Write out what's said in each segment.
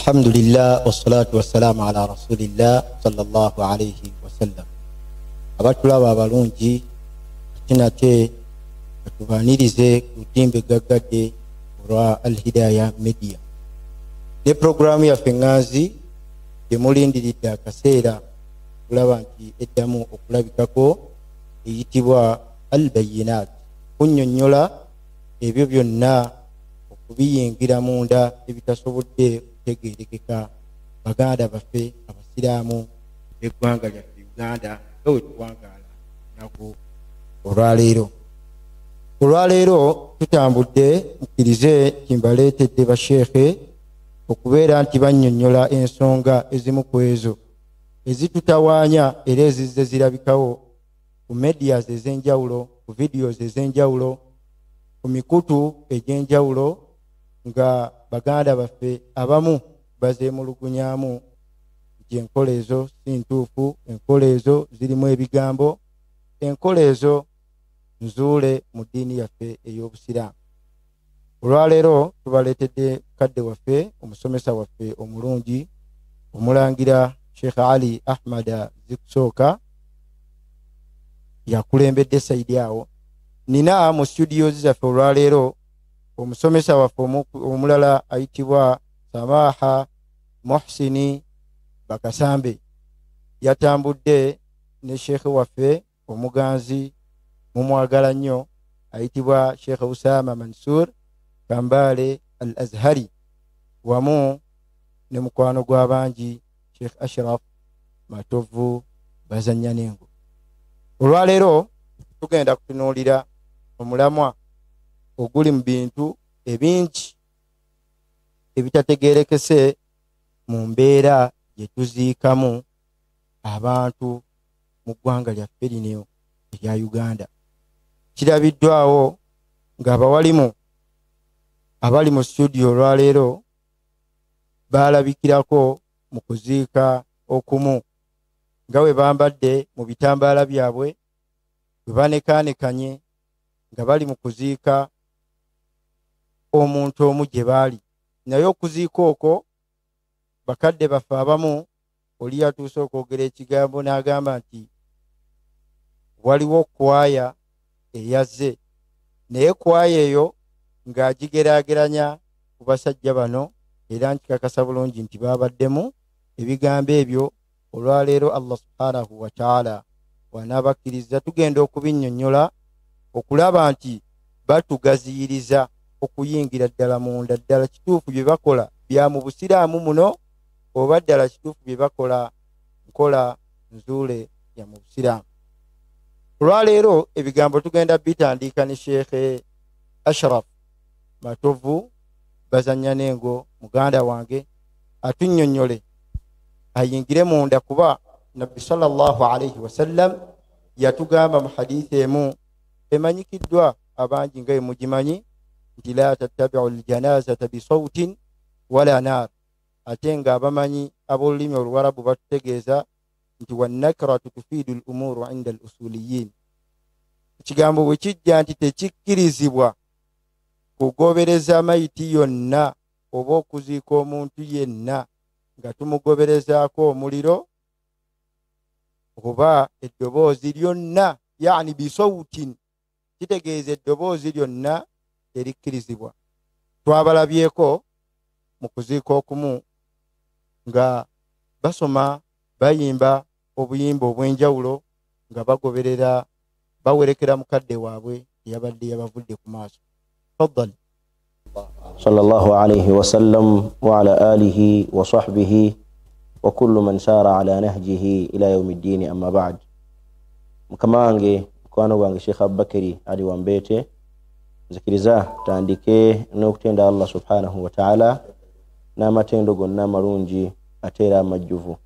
الحمد لله والصلاة والسلام على رسول الله صلى الله عليه وسلم. abatulaba abalungi kinate tubanirize kutimbe gagadde olwa Al-Hidayah Media ne programu ya Fengazi demulindiridde akaseera kulaba nti eddamu okulabikako eyitibwa Al-Bayyinat, kunnyonnyola ebyo byonna okubiyingira munda ebitasobodde kutegeerekeka baganda baffe abasiraamu b'eggwanga lyaffe Uganda nga we tuwangaala nako olwaleero tutambudde mukkirize kimbaleetedde basheekhe okubeera nti bannyonnyola ensonga ezimu ku ezo ezitutawaanya era ezizze zirabikawo ku medias ez'enjawulo, ku videos ez'enjawulo, ku mikutu egy'enjawulo nga baganda baffe abamu bazeemulugunyaamu nti enkola ezo si ntuufu, enkola ezo zirimu ebigambo, enkola ezo nzuule mu ddiini yaffe ey'Obusiraamu. Olwaleero tubaleetedde kadde waffe, omusomesa waffe omulungi, omulangira Sheikh Ali Ahmad Zikusooka yakulembedde sayidi awo. Nina mu studios zaffe olwaleero omusomesa waffe omulala ayitibwa Samaha Muhsini Bakasambe. Yatambudde ne Sheikh waffe omuganzi mumwagala nnyo ayitibwa Sheikh Usama Mansur Kambale Al-Azhari, wamu ne mukwano gw'abangi Sheikh Ashraf Matovu Bazanya Nengo. Olwaleero tugenda kutunuulira omulamwa oguli mu bintu ebingi ebitategeerekese mu mbeera gye tuziikamu abantu mu ggwanga lyaffe lino erya Uganda. Kirabiddwawo ng'abawalimu abali mu studio olwaleero baalabikirako mu kuziika okumu nga bwe bambadde mu bitambaala byabwe, bwe banekaanekanye nga bali mu kuziika omuntu omu gye baali. Naye okuziika okwo bakadde baffe abamu oli yatuuse okwogera ekigambo n'agamba nti waliwo kwaya eyazze, naye kwaya eyo ng'agigeraageranya ku basajja bano, era nkikakasa bulungi nti baabaddemu ebigambo ebyo. Olwaleero Allah subhanahu wa ta'ala wanabakkiriza tugenda okubinnyonnyola okulaba nti batugaziyiriza okuyingira ddala munda, ddala kituufu bye bakola bya mu Busiraamu muno oba ddala kituufu bye bakola nkola nzuule ya mu Busiraamu. Olwaleero ebigambo tugenda bitandiika ne Sheikh Ashraf Matovu Bazanya Nengo, muganda wange, atunnyonnyole ayingire munda, kuba Nabbi sallallahu alayhi wasallam yatugamba mu hadithi emu emanyikiddwa abangi nga mugimanyi nti la tattabi'u aljanazata bisawtin wala nar, ate nga abamanyi ab'olulimi oluwarabu batutegeeza nti wannakratu tufiidu al-umuru inda al-usuliyin. Ekigambo bwe kijja nti tekikkirizibwa kugobereza mayiti yonna oba okuziika omuntu yenna nga tumugoberezaako omuliro oba eddoboozi lyonna, yani bisawutin, kitegeeza eddoboozi lyonna terikkirizibwa. Twabalabyeko mu kuziika okumu nga basoma bayimba obuyimba obw'enjawulo nga bagoberera bawerekera mukadde waabwe eyabadde yabavudde ku maaso. Faddal. sallallahu alayhi wa sallam wa ala alihi wa sahbihi wa kullu man sara ala nahjihi ila yawmiddin, amma ba'd. Mukama wange mukwano gwange Sheikh Abubakari Ali Wambete, nzikiriza tandike n'okutenda Allah subhanahu wa ta'ala n'amatendo gonna amalungi ate era amajjuvu.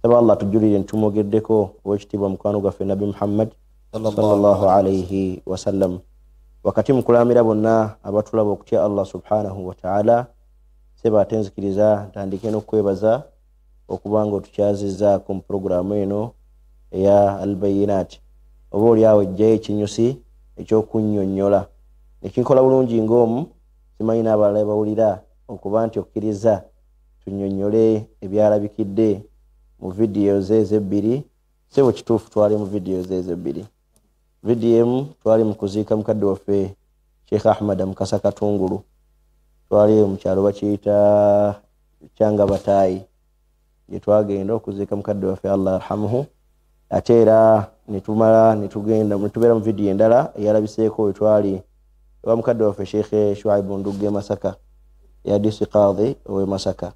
Saba Allah tujulire ntumugeddeko ow'ekitiibwa mukwano gwaffe Nabi Muhammad sallallahu alayhi wa sallam. Wakati mukulamira bonna abatulaba okutya Allah subhanahu wa ta'ala, seba atenzikiriza tandike n'okwebaza okubanga otukyazizza ku programu eno eya Al-Bayyinat. Oba oli awo ejjayo ekinyusi ekyokunnyonnyola nekinkola bulungi ng'omu, simanyi n'abalala bawulira okuba nti okkiriza tunyonyole ebyalabikidde mu videos ezebbiri sebo kituufu twali mu videos ezebbiri video emu twali mu kuziika mukadde waffe Sheikh Ahmad Mukasa Katungulu twali mu kyalo bakiyita Kyanga Batayi gye twagenda okuziika mukadde waffe Allah yarhamuhu ate era nitumala nitubeera mu video endala eyalabiseeko we twali wa mukadde waffe Sheikh Shuaib Ndugge Masaka yadisi qadhi owe Masaka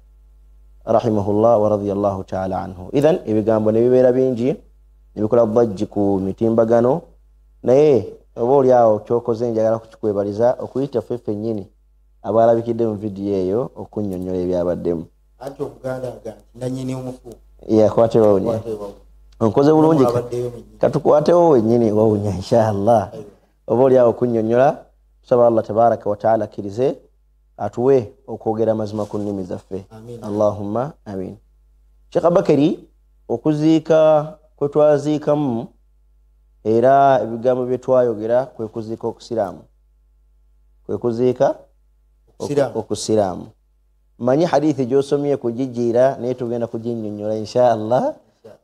rahimahullah wa radiyallahu ta'ala anhu. Idhan ebigambo ne bibeera bingi nebikola bajji ku mitimbagano naye oba oli awo kyokoze njagala kukikwebaliza okuyita ffeffe nnyini abalabikidde mu video eyo okunnyonnyola ebyabaddemu anti omuganda aganti nannyini omufu yakwatewo nye onkoze bulungi katukwatewo wennyini wawunya inshallah oba oli awo okunnyonnyola tusaba Allah tabaraka wa ta'ala akkirize atuwe okwogera mazima ku nnimi zaffe Allahumma amin. Sheikh Abakari okuziika kwe twaziikamu era ebigambo bye twayogera kwe kuziika okusiraamu kwe kuziika okusiraamu manyi hadithi gy'osomye kugijiira naye tugenda kuginnyonnyola inshallah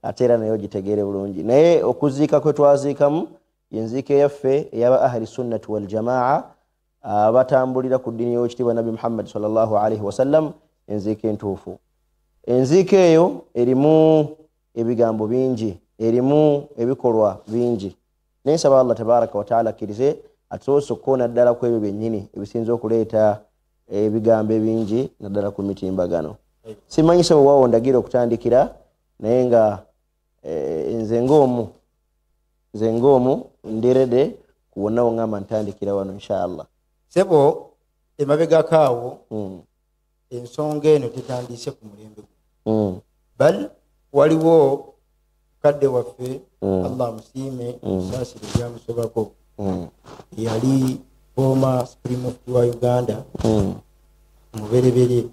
ate era naye ogitegeere bulungi naye okuziika kwe twaziikamu yenziika yaffe eyaba ahli sunnati wal jamaa abatambulira ku ddiini y'ekitiibwa Nabi Muhammad sallallahu alaihi wasallam enziika entuufu. Enziika eyo erimu ebigambo bingi erimu ebikolwa bingi naye nsaba Allah tabaraka wa ta'ala akkirize atusoose okukoona ddala ku ebyo byennyini ebisinza okuleeta ebigambo ebingi naddala ku mitimbagano. Simanyi sebo waawo ndagira okutandikira naye nga nze ng'omu ndirede kuwonawo ngamba ntandikira wano inshallah. Sebo emabegako awo ensonga eno tetandise ku mulembe bal waliwo kadde waffe Allah musiime musaasire byamusobako yali former Supreme Mufti wa Uganda mubereberye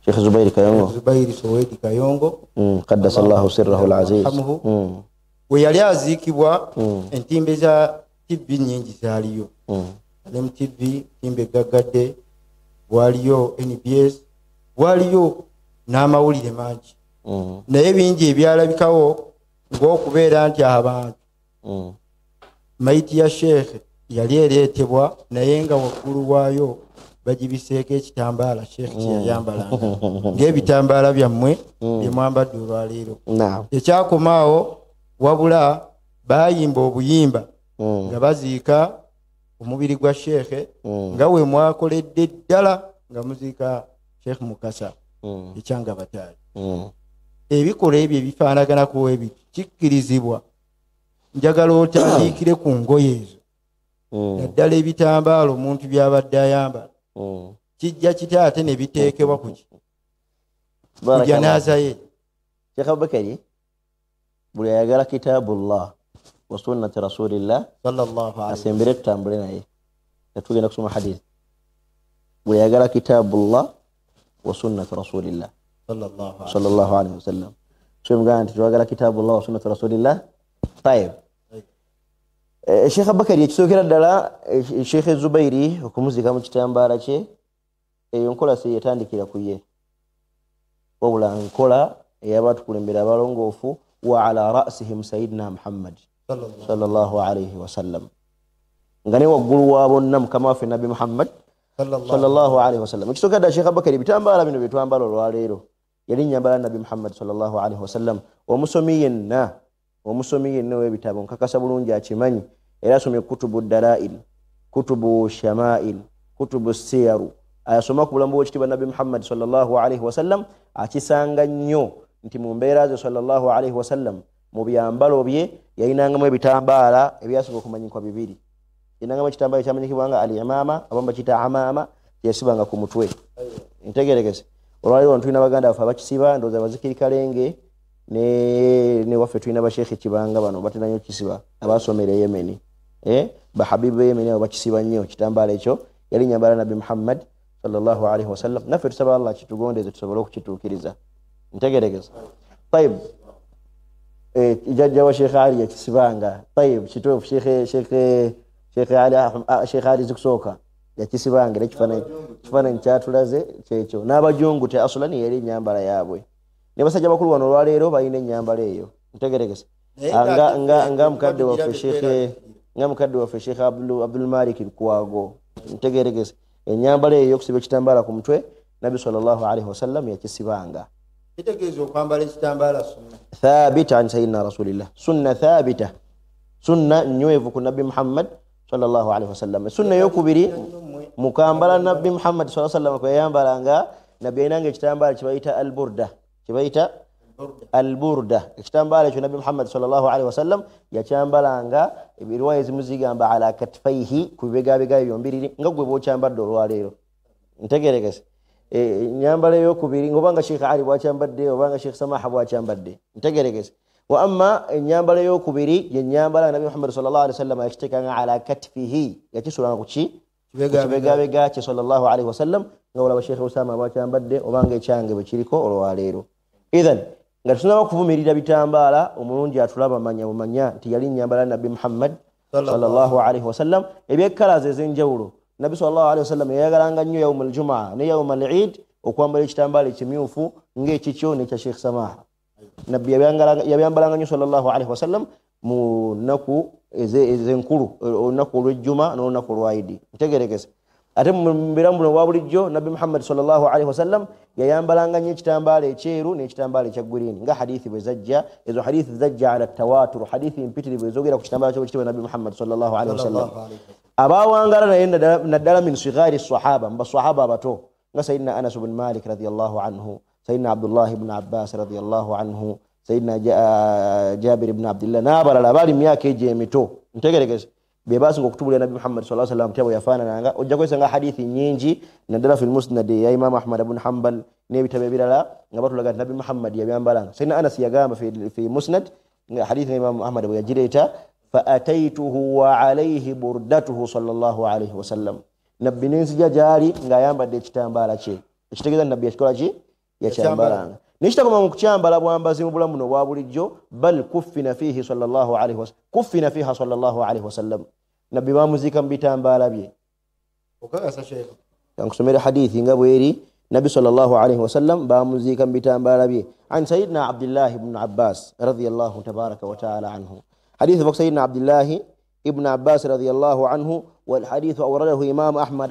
Sheikh Zubairi Soweidi Kayongo qaddasallahu sirrahu al-aziz we yali aziikibwa entimbe za TV nyingi zaaliyo MTV timbe gagadde waliyo NBS waliyo n'amawulire mangi naye bingi ebyalabikawo ng'okubeera nti abantu maiti ya Sheikh yali ereetebwa naye nga waggulu waayo bagibiseeko ekitambaala Sheikh kye yayambalanga ng'ebitambaala byammwe bye mwambadde olwaleero ekyakomaawo wabula baayimba obuyimba nga baziika omubiri gwa Sheikh nga we mwakoledde ddala nga muziika Sheikh Mukasa ekyanga Batayi ebikola ebyo ebifaanaganako ebyo kikkirizibwa njagala otandikire ku ngoye ezo naddala ebitambaala omuntu byabadde ayambala kijja kitaate ne biteekebwa ku janaaza ye. Sheikh Abubakari buli ayagala kitaabullah wa sunnati rasulillah sallallahu alaihi asembere tutambule naye tugenda kusoma hadith buli ayagala kitaabullah wa sunnati rasulillah sallallahu alaihi wasallam so muganda nti twagala kitaabullah wa sunnati rasulillah tayeb. Sheikh Abubakari ekisookera ddala Sheikh Zubairi okumuziika mu kitambaala kye eyo nkola se yatandikira ku ye wabula nkola ey'abatukulembera abalongoofu wa ala ra'sihim sayyidina Muhammad sallallahu alaihi wasallam nga ne waggulu wa bonna mukama waffe Nabi Muhammad sallallahu alaihi wasallam. Ekisookera ddala Sheikh Abubakari bitambaala bino bye twambala olwaleero yali nnyambala Nabi Muhammad sallallahu alaihi wasallam. Omusomi yenna w'ebitabo nkakasa bulungi akimanyi era asomye kutubu dalail kutubu shamail kutubu siyaru ayasoma ku bulamu bw'ekitiibwa Nabi Muhammad sallallahu alaihi wasallam akisanga nnyo nti mu mbeera ze sallallahu alaihi wasallam mu byambalo bye yayinangamu ebitambaala ebyasobola okumanyikwa bibiri. Yayinangamu ekitambaala ekyamanyikibwa nga al-imama abamu bakiyita amama kyesibanga ku mutwe ntegeregese olwaleero tulina baganda baffe abakisiba ndowooza bazikirikalenge ne waffe tulina bashekhe kibanga bano batera nnyo kisiba abasomera e Yemeni bahabibu Yemeni abo bakisiba nnyo kitambaala ekyo yali nyambala Nabi Muhammad sallallahu alaihi wasallam naffe tusaba Allah kitugondeze tusobole okukituukiriza ntegeregeza. Tayib jajja wa Sheikh Ali yakisibanga tayib kituufu Sheikh Ali zikusooka yakisibanga ekifaananyi kyatulaze kyekyo n'abajungu te asulani yeri ennyambala yaabwe ne basajja bakulu wano olwaleero balina ennyambala eyo ntegeregese nga mukadde waffe sheekh abdulmalik lukwago ntegeregese ennyambala eyo yokusiba ekitambaala ku mutwe nabbi sallallahu alaihi wasallam yakisibanga kitegeeza okwambala ekitambaala sunna thabita an sayyidina rasulillah sunna thabita sunna nywevu ku nabbi muhammad sallallahu alaihi wasallam sunna yokubiri mukambala nabbi muhammad sallallahu alaihi wasallam kweyambalanga nabbi ainanga ekitambaala kibayita alburda ekitambaala ekyo nabbi muhammad sallallahu alaihi wasallam yakyambalanga ebiriwaya ezimu zigamba ala katfaihi ku bibegabega byombiriri nga gwe bwokyambadde olwaleero ntegeregese nyambala eyokubiri ngobanga sheikh ali bwakyambadde obanga sheikh samaha bwakyambadde ntegeregese wa amma enyambala eyokubiri yenyambala nabbi muhammad sallallahu alaihi wasallam yakitekanga ala katfihi yakisulanga kuki kibegabega kye sallallahu alaihi wasallam nga olaba sheikh usama bwakyambadde obanga ekyange bwekiriko olwaleero idhan nga tusinaba kuvumirira bitambaala omulungi atulaba manya nti yali nyambala nabbi muhammad sallallahu alaihi wasallam ebyekalazi ez'enjawulo nabbi sallallahu alaihi wasallam yayagalanga nnyo yaumul jumaa ne yaumul eid okwambala ekitambaala ekimyufu ng'ekikyo nekya sheikh samaha nabbi yabyambalanga nnyo sallallahu alaihi wasallam mu nnaku ezenkulu olunaku olwejjuma n'olunaku olwaidi ntegeregese ate mu mbiramu buno obwa bulijjo nabbi muhammad sallallahu alaihi wasallam yayambalanga nnyo ekitambaala ekyeru n'ekitambaala ekya green nga hadithi bwe zajja ezo hadithi zajja ala tawatur hadithi mpitirivu ezogera ku kitambaala ky'ekitibwa nabbi muhammad sallallahu alaihi wasallam abawangala naye naddala min sigari sahaba mba sahaba abato nga sayidina anas bn malik radiyallahu anhu sayidina abdullah ibn abbas radiyallahu anhu sayidina jabir ibn abdillah n'abalala bali myaka egyo emito ntegeregeze be basinga okutubulira nabbi muhammad sallallahu alaihi wasallam tebo yafaanananga ojja kwesanga hadithi nyingi naddala fil musnad ya imam ahmad ibn hanbal n'ebitabo ebirala nga batulaga nti nabbi muhammad yabyambalanga sayidina anas yagamba fi musnad hadithi ya imam ahmad bwe yagireeta فأتيته وعليه بردته صلى الله عليه وسلم نبي ننسجا جاري nga ayambadde ekitambaala kye ekitegeeza nabbi yakikola ki yakyambalanga nekitakoma mu kukyambala bwambazi mu bulamu no bwa bulijjo bal kuffina fiha sallallahu alaihi wasallam nabbi bamuziika mu bitambaala bye kankusomera hadithi nga bweri nabbi sallallahu alaihi wasallam bamuziika mu bitambaala bye an sayidina abdullah ibn abbas radiyallahu tabaraka wa ta'ala anhu حديث فوق سيدنا عبد الله ابن عباس رضي الله عنه والحديث أورده إمام أحمد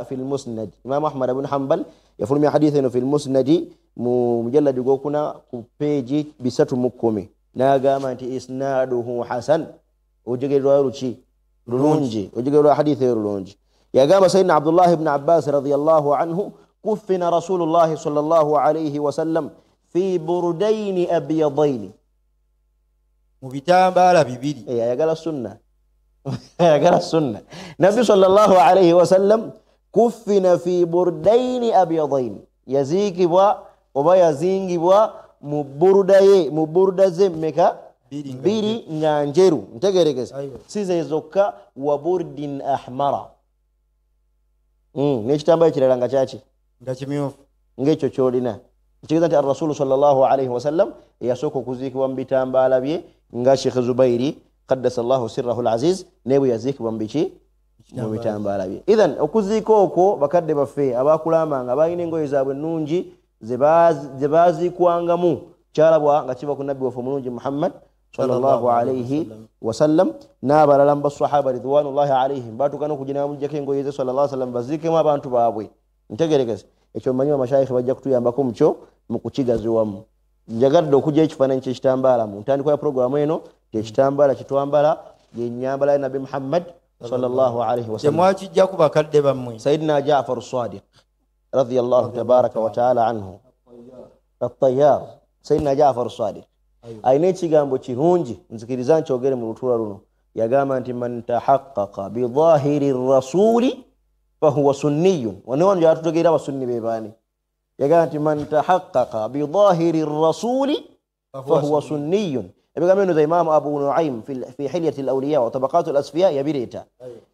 في المسند إمام أحمد بن حنبل يفرمي حديثنا في المسند مجلد يقولنا بيجي بسات مكومي ناقام أنت إسناده حسن وجيجي رواية رلونجي وجيجي رواية حديث رلونجي يقام سيدنا عبد الله بن عباس رضي الله عنه كفن رسول الله صلى الله عليه وسلم في بردين أبيضين mu bitambaala bibiri ayagala sunna nabbi sallallahu alayhi wasallam kuffina fi burdaini abyadain yazikibwa oba yazingibwa mu burda ze mmeka biri nga njeru ntegeregeze size zokka wa burdin ahmara n'ekitambaala ekirala nga kyaki nga kimyufu ng'ekyo kyolina kitegeeza nti arrasulu sallallahu alayhi wasallam yasooka okuziikibwa mu bitambaala bye nga sheikh zubairi qaddasa allahu sirrahu alaziz nebwe yazikibwa mu biki mu bitambaala bye idhan okuziika okwo bakadde baffe abakulambanga balina engoye zaabwe ennungi ze baziikwangamu kyalabwa nga kiva ku nabbi waffe omulungi muhammad sallallahu alayhi wasallam n'abalala mu basahaba ridwanullahi alayhim baatuuka n'okugenda bamugjako engoye ze sallallahu alayhi wasallam baziikemu abantu baabwe ntegeregeze ekyo mmanyi bamashayikhi bajja kutuyambako mukyo mu kukigaziwamu njagadde okujja ekifaananyi kyekitambaala mu ntandikwa ya programu eno kyekitambaala kitwambala yenyambala ya nabbi muhammad sallallahu alayhi wasallam temwakijja ku bakadde bammwe sayidina jafar sadiq radiyallahu tabaraka wa taala anhu at-tayyar sayidina jafar sadiq ayina ekigambo kirungi nzikiriza nkyogere mu lutuula luno yagamba nti man tahaqqaqa bidhahiri rasuli fahuwa sunniyun wano gyatutegeera abasunni bebaani yagamba nti man tahaqqaqa bidhahiri rasuli fahuwa sunniyun ebigambo bino za imamu abu nuaim fi hilyati alawliya wa tabaqatu alasfiya yabireeta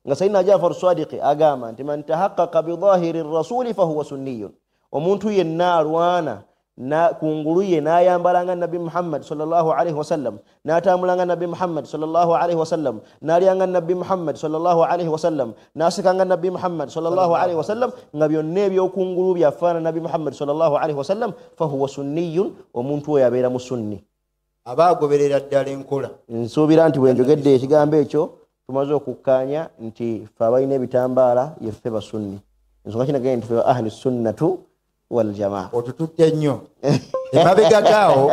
nga sayidina jafar sadiqi agamba nti man tahaqqaqa bidhahiri rasuli fahuwa sunniyun omuntu yenna alwana na kunguluye nayambalanga Nabi Muhammad sallallahu alaihi wasallam natambulanga Nabi Muhammad sallallahu alaihi wasallam nalyanga Nabi Muhammad sallallahu alaihi wasallam nasikanga Nabi Muhammad sallallahu alaihi wasallam nga byonna ebyokungulu byafaana Nabi Muhammad sallallahu alaihi wasallam fahuwa sunniyun omuntu oyo abeera mu sunni abagoberera ddala enkola. Nsuubira nti bwenjogedde ekigambo ekyo tumaze okukkaanya nti fe abalina ebitambaala yeffe basunni ensonga kinagenda nti fe ahli sunnatu waljamaa. Otututte nnyo emabega gaawo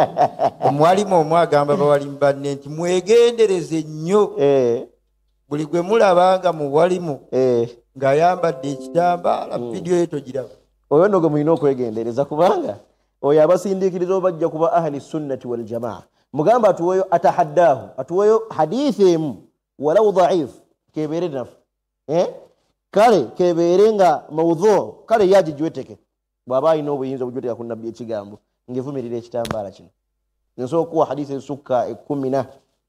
omwalimu omu agamba bawalimu banne nti mwegendereze nnyo buli gwe mulabanga muwalimu ng'ayambadde ekitambaala vidiyo ye togiraba. Oyo nno gwe mulina okwegendereza kubanga oyo abasindiikiriza obajja kuba ahli sunnati waljamaa. Mugamba atuweeyo atahaddaahu atuweeyo hadithi emu walau dhaif kebeere nafu kale kebeere nga mawdhu kale yagijiweteke bw'aba alina obuyinza obujweteka ku nabbi ekigambo ngevumirira ekitambaala kino. Nsobola okuwa hadithi esukka 10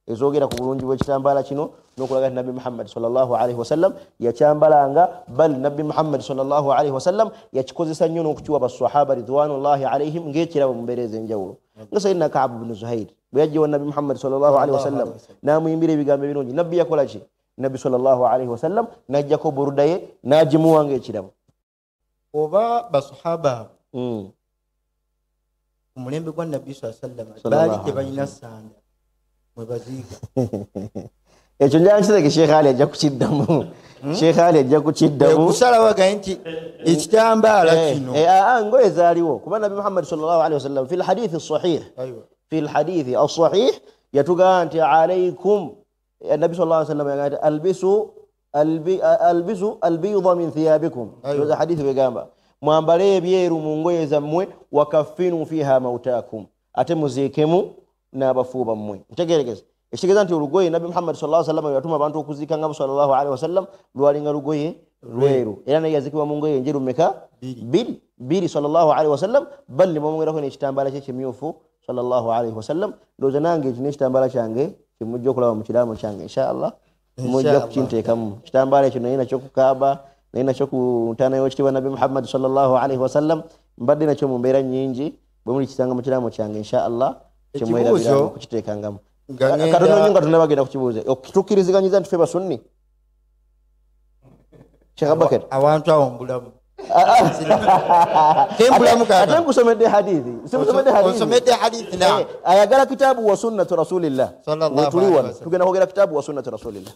ezoogera ku bulungi bw'ekitambaala kino n'okulaga nti Nabbi Muhammad sallallahu alaihi wasallam yakyambalanga bal Nabbi Muhammad sallallahu alaihi wasallam yakikozesa nnyo n'okukiwa basahaba ridwanullahi alaihim ng'ekirabo mu mbeera ez'enjawulo nga Sayyidina Ka'b ibn Zuhair bwe yajjawa Nabbi Muhammad sallallahu alaihi wasallam n'amuyimbira ebigambo ebirungi Nabbi yakola ki? Nabbi sallallahu alaihi wasallam n'ajjako buruda ye n'agimuwa ng'ekirabo. Oba basahaba omulembe gwa Nabbi sallallahu alaihi wasallam baali tebalina ssanda mwebaziika. Ekyo njankireke Sheikh Ali ajja kukiddamu. Sheikh Ali ajja kukiddamu. Kusalawo agaye nti ekitambaala kino ngoye zaaliwo kuba Nabbi Muhammad sallallahu alaihi wasallam fi lhadithi sahih fi lhadithi as-sahih yatugamba nti alaikum Nabbi sallallahu alaihi wasallam yagamba albisu albiyda min thiyabikum. Yoza hadithi begamba mwambale ebyeru mu ngoye zammwe wakaffinu fiha mautakum ate muziikemu n'abafu bammwe. Ntegeerekeza ekitegeeza nti olugoye Nabbi Muhammad sallallahu alaihi wasallam yatuma abantu okuziika nga sallallahu alaihi wasallam lwalinga lugoye lweru era naye yazikibwa mu ngoye enjeru mmeka? Bbiri sallallahu alaihi wasallam bal nimwongerako n'ekitambaala kye kimyufu sallallahu alaihi wasallam. Ndowooza nange ekyo n'ekitambaala kyange kimujja okulaba mu kiraamo kyange inshallah mujja kukinteekamu. Ekitambaala ekyo naye nakyo kukaaba naye nakyo ku ntaana y'ekitiibwa Nabbi Muhammad sallallahu alaihi wasallam mbadde nakyo mu mbeera nnyingi bwe muli kitanga mu kiraamo kyange inshallah kimwerabiramu kukiteekangamu. Katono nnyo nga tunabagenda kukibuuza tukkiriziganyiriza nti ffe basunni Sheikh Abubakar awantu awo mbulamu ate nkusomedde hadithi onsomedde hadithi ayagala kitaabu wa sunnatu rasulillah wetuli wano tugenda kwogera kitaabu wa sunnatu rasulillah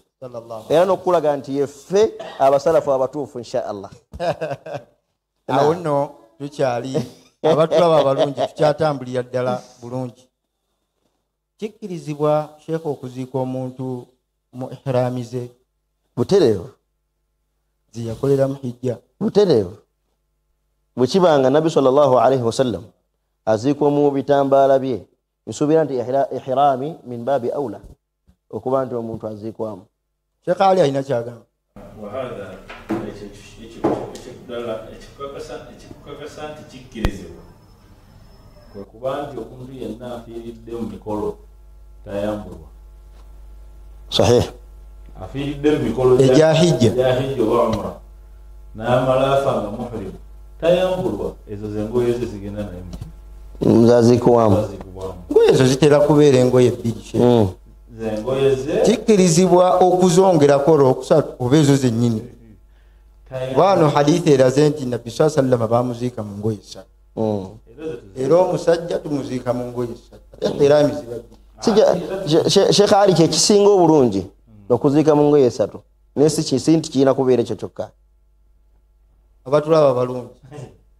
era n'okukulaga nti yeffe abasalafu abatuufu inshallah. Awo nno tukyali abatulaba abalungi tukyatambulira ddala bulungi. Kikkirizibwa Sheikh okuziika omuntu mu ihramize butereevu ziyakolera mu hijja butereevu bwe kibanga Nabbi sallallahu alaihi wasallam aziikwa mu bitambaala bye nsuubira nti ihrami min baabi awla okuba nti omuntu aziikwamu. Sheikh Ali alina kyagamba. ekikukakasa nti kikkirizibwa kwe kuba nti omuntu yenna afiiridde mu mikolo tayambulwa. Sahih. Afiiridde mu mikolo egya hijja oba umra n'amala afa nga muhrim tayambulwa. Ezo zengoye ze zigenda naye muzaziikwamu. Ngoye ezo zitera kubeera engoye bbiri. Zengoye ze kikkirizibwa okuzongerako olwokusatu oba ezo zennyini. Wano hadithi eraze nti Nabbi sallallahu alaihi wasallam bamuziika mu ngoye 3 era omusajja tumuziika mu ngoye 3 era miziba. Sheikh Ali kyekisinga obulungi okuziika mu ngoye 3 nesi kisinti kirina kubeera ekyo kyokka. Abatulaba balungi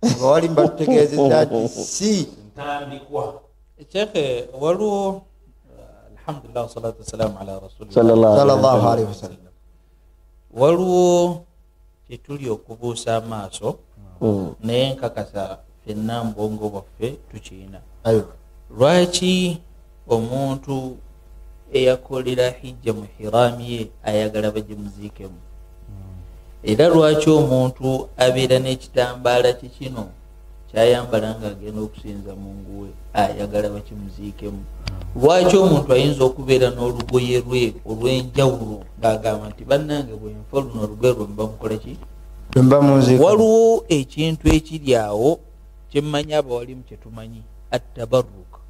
abawali mbatutegeezezza nti si ntandikwa. Sheikh waliwo alhamdulillah wassalatu wassalamu ala rasulillah sallallahu alaihi wasallam waliwo tetuli okubuusa amaaso naye nkakasa ffenna mbwongo bwaffe tukiina. Lwaki omuntu eyakolera hijja mu hiraami ye ayagala bagimuziikemu? Era lwaki omuntu abeera n'ekitambaala kye kino kyayambala ng'agenda okusinza Mungu we ayagala bakimuziikemu? Lwaki omuntu ayinza okubeera n'olugoye lwe olw'enjawulo ng'agamba nti bannange bwenfa luno olugoye lwe mba mukola ki? Waliwo ekintu ekiri awo kyemmanyi abawalimu kyetumanyi attabarruk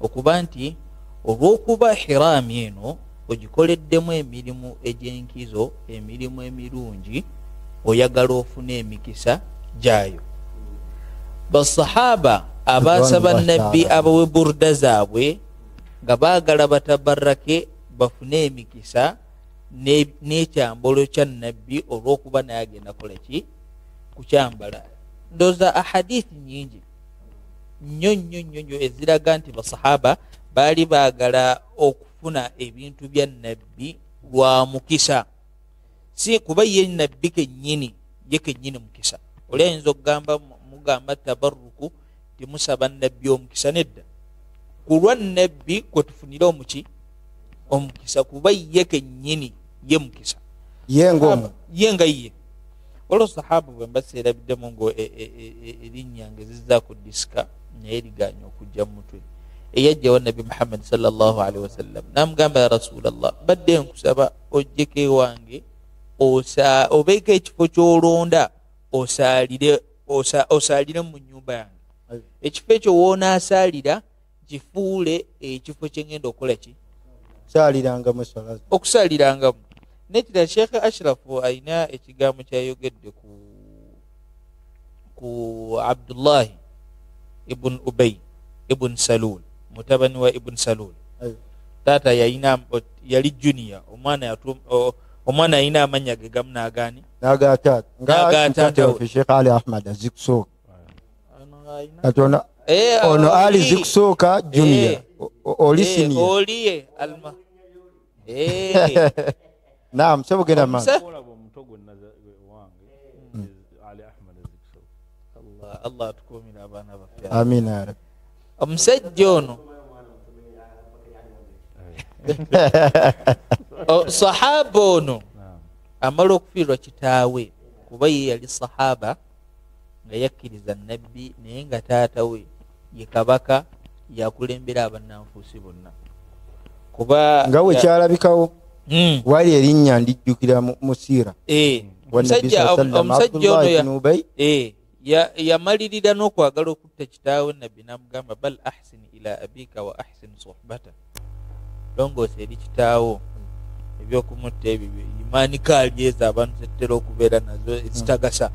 okuba nti olw'okuba hiramu eno ogikoleddemu emirimu egy'enkizo emirimu emirungi oyagala ofuna emikisa gyayo. Basahaba abasaba nabbi abawe burda zaabwe nga baagala batabarrake bafune emikisa n'ekyambalo kya nabbi olw'okuba naye agenda kolaki kukyambala. Ndooza ahadithi nyingi nnyo eziraga nti basahaba baali baagala okufuna ebintu bya nabbi lwa mukisa, si kuba ye nabbi kennyini mukisa. Oli ayinza okugamba mugamba tabarruku timusaba nabbi omukisa, nedda, kulwa nabbi kwe tufunira omukisa kuba ye kennyini ye mukisa yenga ye. Olwo sahaba bwe mbaseerabiddemu ngo erinnya ngezizza ku disika naye liganya okujja mu mutwe, eyajjawo nabbi Muhammad sallallahu alaihi wasallam namugamba ya Rasulallah, badde nkusaba ojjeko ewange obeeko ekifo ky'olonda osaalire mu nnyumba yange. Ekifo ekyo woonaasaalira kifuule ekifo kyengenda okukola ki okusaalirangamu. Nekira Sheikh Ashrafu ayina ekigambo kyayogedde ku Abdullahi ibn Ubay ibn Salul, mutabani wa ibn Salul. Taata yali junior, omwana ayina amanya ge gamu n'agaani n'agaataata Sheikh Ali Ahmad Zikusoka ono Ali Zikusoka junior oli senior oliye alma naam sebugenda man Allah atukumira abaana baffe. Amina ya Rabbi. Omusajja ono sahaba ono amala okufiirwa kitaawe kuba ye yali sahaba nga yakkiriza nabbi naye nga taata we ye kabaka yakulembera abannanfuusi bonna kuba nga we kyalabikawo wali erinnya ndijjukira mu siira omusajja ono yamalirira n'okwagala okutta kitaawe nabbi n'amugamba bal ahsin ila abika wa ahsin suhbata, longoosa eri kitaawo ebyokumutta ebyo imaani kaali ezo abantu zetera okubeera nazo ezitagasa.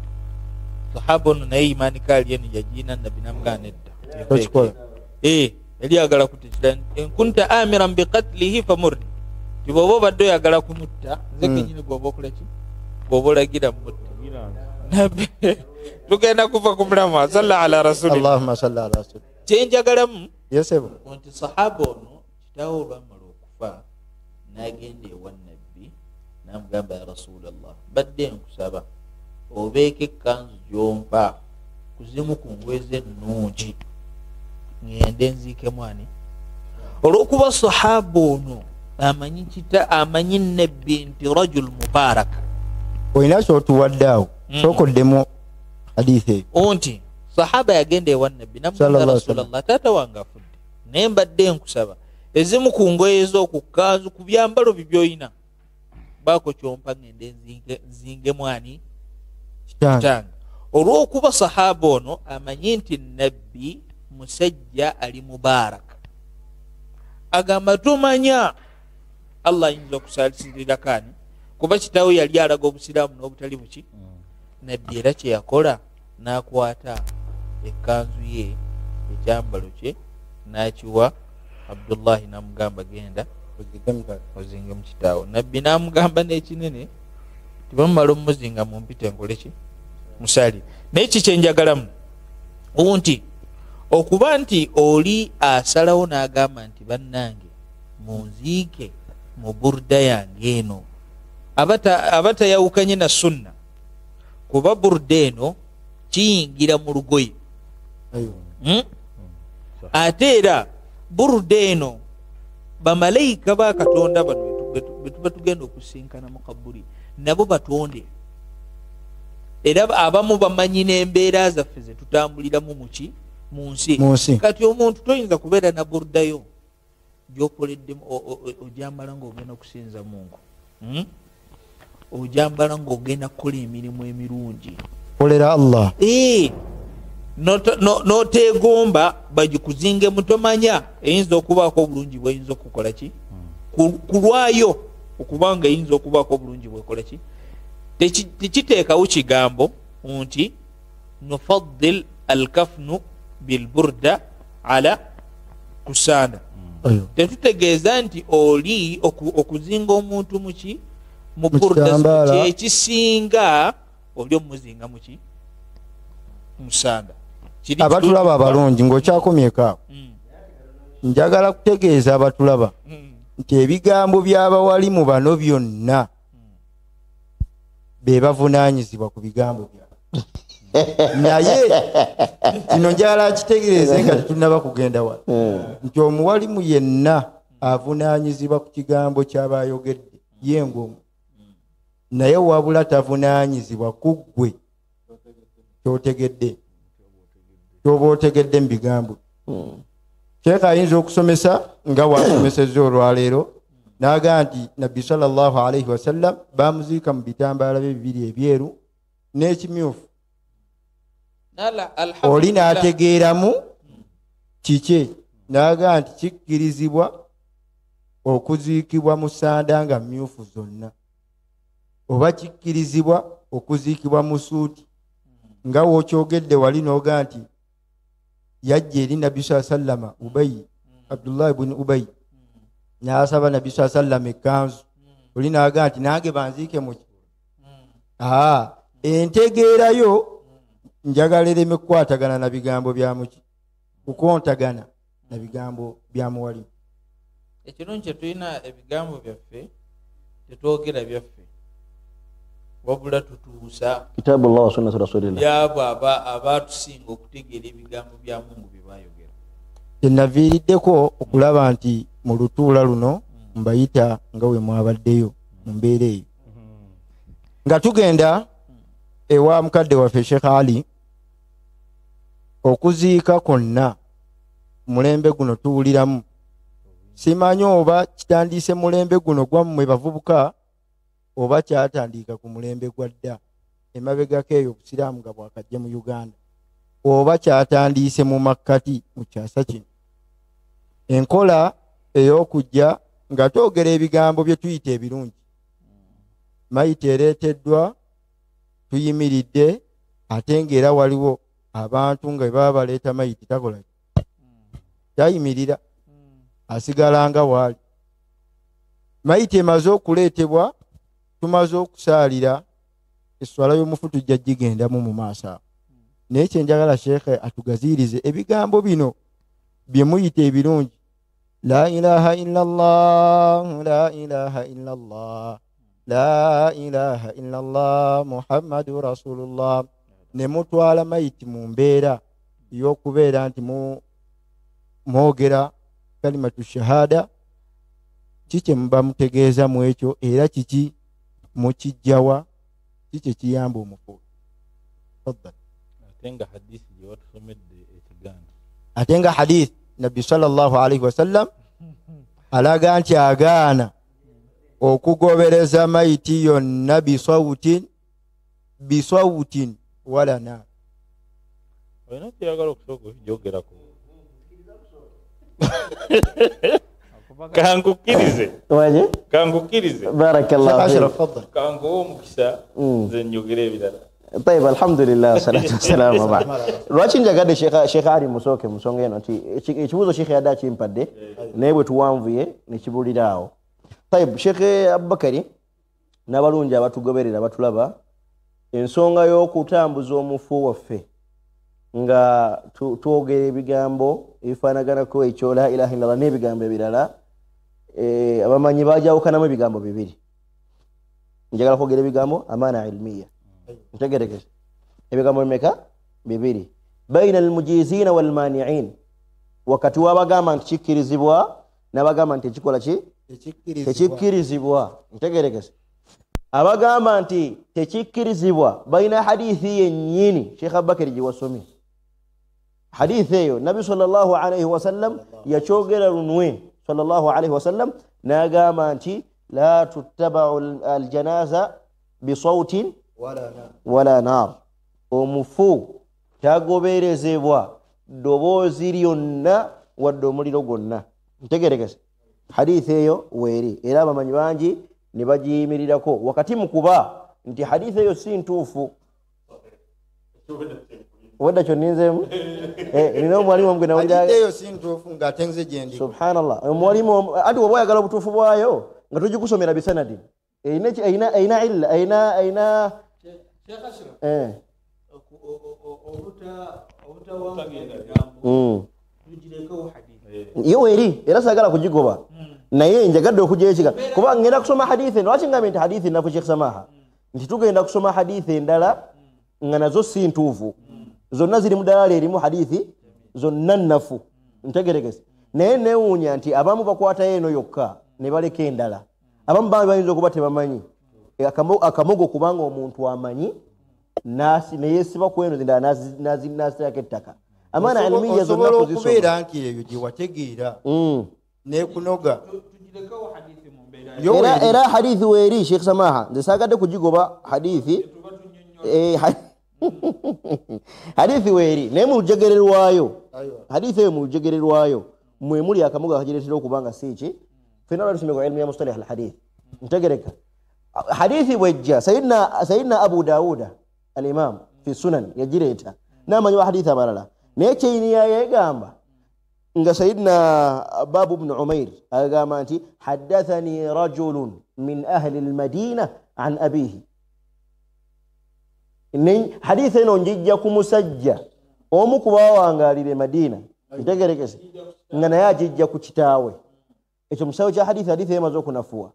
Sahaba ono naye imaani kaali eno yagiina nabbi n'amugamba nedda yali yagala kutta kitaawe, enkunta amiran biqatlihi famurni, ti bw'oba obadde oyagala kumutta nze kenyini bw'oba okolaki bw'oba olagira mutta nabbi tugenda kuva ku mulamu salla ala rasulillah Allahumma salli ala rasul. Kyenjagalamu yesebo nti sahaba ono kitaawe olwamala okufa n'agenda ewa nabbi n'amugamba ya Rasulallah, badde nkusaba obeeko ekkanzu gyompa kuzimu ku ngweze ennungi ngende nziikemu ani. Olw'okuba sahaba ono amanyi nabbi nti rajul mubaraka. olina kyotuwaddaawo sookoddemu hadithi nti sahaba yagenda ewa nabbi namugamba Rasulallah, taata wange afudde naye mbadde nkusaba ezimu ku ngoye ez'okukkanzu ku byambalo bibyoyina baako kyompa ngende nzingemu ani kitange. Olw'okuba sahaba ono amanyi nti nabbi musajja ali mubaraka, agamba tumanya Allah ayinza okusaalisirira kaani kuba kitaawe yali alaga obusiraamu n'obutali buki. Nabbi era kye yakola n'akwata ekkanzu ye ekyambalo kye n'akiwa Abdullahi n'amugamba genda ozinge mu kitaawo. Nabbi n'amugamba n'ekinene tibamumala omumuzinga mumpite nkole ki musali. Naye kikyenjagalamu nti okuba nti oli asalawo n'agamba nti bannange munziike mu burda yange eno, abatayawukanye na sunna kuba burda eno kiyingira mu lugoye ate era burda eno bamalayika ba Katonda bano betuba tugenda okusinkana mu kaburi nabo batonde, era abamu bamanyi n'embeera zaffe ze tutambuliramu muki mu nsi. Kati omuntu toyinza kubeera na burdayo gyokoleddemu ojambala ng'ogenda okusinza Mungu, ojambala ng'ogenda kukola emirimu emirungi kolera Allah. notegomba bagikuzinge mutomanya eyinza okubaako obulungi bweyinza okukola ki kulwayo okubanga eyinza okubaako obulungi bwekola ki tekiteekawo kigambo nti nufaddil alkafnu bilburda ala kusaana tetutegeeza nti oli okuzinga omuntu muki mu burda kyekisinga oli omuzinga muki musanda abatulaba abalungi ng'okyakomyeko njagala kutegeeza abatulaba nti ebigambo by'abawalimu bano byonna be bavunaanyizibwa ku bigambo byabwe naye kino njagala kitegeereze nga tetunaba kugenda wala nti omuwalimu yenna avunaanyizibwa ku kigambo ky'abayogedde yengomu naye wabula tavunaanyizibwa ku ggwe kyotegedde kyoba otegedde mu bigambo sheekha ayinza okusomesa nga wasomesezza olwaleero n'agaa nti nabbi sallallahu alaihi wasallam bamuziika mu bitambaala bye bibiri ebyeru n'ekimyufu oli n'ategeeramu kike n'agaa nti kikkirizibwa okuziikibwa mu ssanda nga myufu zonna oba kikkirizibwa okuziikibwa mu suuti nga wokyogedde wali n'ogaa nti yajja eri nabbi saa sallama ubayi abdullah ibuni ubayi n'asaba nabbi saa sallama ekkanzu oli n'agaa nti nange banziike muki entegeerayo njagala ereme kukwatagana na bigambo bya muki kukontagana na bigambo bya muwalimu ekirungi kyetulina ebigambo byaffe tetwogera byaffe wabula tutuusa kitabullah wa sunnati rasulillah byabo abatusinga okutegeera ebigambo bya Mungu bye bayogera tenaviiriddeko okulaba nti mu lutuula luno mbayita nga we mwabaddeyo mu mbeera eyo nga tugenda ewa mukadde waffe Sheikh Ali okuziika kwonna mulembe guno tuwuliramu simanyi oba kitandiise mulembe guno gwammwe bavubuka oba kyatandika ku mulembe gwa dda emabegako eyo obusiraamu nga bwakajja mu Uganda oba kyatandiise mu makkati mu kyasa kino enkola ey'okujja nga twogera ebigambo bye tuyita ebirungi mayita ereeteddwa tuyimiridde ate ng'era waliwo abantu nga baba baleeta mayiti takola tayimirira asigala nga waali mayiti emaze okuleetebwa tumaze okusaalira esswala y'omufu tujja gigendamu mu maaso awo naye kyenjagala sheekhe atugaziirize ebigambo bino bye muyita ebirungi la ilaha illallah la ilaha illallah la ilaha illallah muhammadu rasulullah ne mutwala mayiti mu mbeera y'okubeera nti mwogera kalimatu shahada kiki muba mutegeeza mu ekyo era kiki mukijjawa kiki kiyamba omufu ate nga hadith nabbi sallallahu alaihi wasallam alaga nti agaana okugobereza mayiti yonna bisawutin walana olina kyeyagala okusooka okijjogerako kankukkirize barakallahu kankuwa omukisa nze njogera ebirala طيب الحمد لله والصلاة والسلام وبعد lwaki njagadde Sheikh Ali musooke mu nsonga eno nti ekibuuzo Sheikh yadde akimpadde naye bwe tuwanvuye ne kibuliraawo طيب Sheikh Abubakari n'abalungi abatugoberera batulaba ensonga y'okutambuza omufu waffe nga twogera ebigambo ebifaanaganako ekyo la ilaha illallah n'ebigambo ebirala abamanyi bajawukanamu ebigambo bibiri njagala kwogera ebigambo amaana ilmiya ntegerekese ebigambo bimeka bibiri baina almujizina walmaniin wakati wabagamba nti kikkirizibwa n'abagamba nti ekikola ki tekikkirizibwa ntegerekese abagamba nti tekikkirizibwa baina hadithi yennyini Sheikh Abubakar giwasomye hadithi eyo nabi sallallahu alaihi wasallam yakyogera lunwe sallallahu alaihi wasallam n'agamba nti la tuttaba'u aljanaza bisawtin wala nar omufu tagoberezebwa ddoboozi lyonna wadde omuliro gwonna. Ntegerekese hadithi eyo weeri era abamanyi bangi ne bagiyimirirako wakati mu kuba nti hadithi eyo si ntuufu. Wadda kyoninzeemu nina omwalimu omugwe nawuliraeyo si ntuufu ng'ate nze gye ndi. Subhanallah, omwalimu ati oba oyagala obutuufu bwayo nga tugikusomera bisanadi ayina illa ayina yo weeri era saagala kugigoba naye njagadde okugyayo ekigambo kuba ngenda kusoma hadithi eno. Lwaki ngambe nti hadithi nafu Sheikh Samaha nti tugenda kusoma hadithi endala nga nazo si ntuufu, zonna ziri mu dalaala erimu hadithi zonna nafu. Ntegeregese naye newuunya nti abamu bakwatayo eno yokka ne baleka endala. Abamu bambi bayinza okuba tebamanyi akamogo kubanga omuntu amanyi neyesiba ku eno endala naziteerako ettaka. Amaana ilmiya zonna kuzisoma okubeera nti eyo gye wategeera nekunoga era hadithi weeri Sheikh Samaha nze saagadde kugigoba hadithi hadithi weeri naye mu lujegererwayo hadithi eyo mu lujegererwayo mwe muli akamogo akagireetera okubanga siiki fena lwatusomye ku ilmu ya mustalih alhadith. Ntegereka hadithi bwejja sayidina Abu Dawuda al-Imam fi sunan yagireeta n'amanyi wa hadithi abalala naye kyeyini yayegamba nga sayidina Babu ibn Umair agamba nti haddathani rajulun min ahli al-Madina an abihi. Hadithi eno njijja ku musajja omu ku baawangaalira Madina. Ntegerekese nga naye agijja ku kitaawe. Ekyo musawo kya hadithi emaze okunafuwa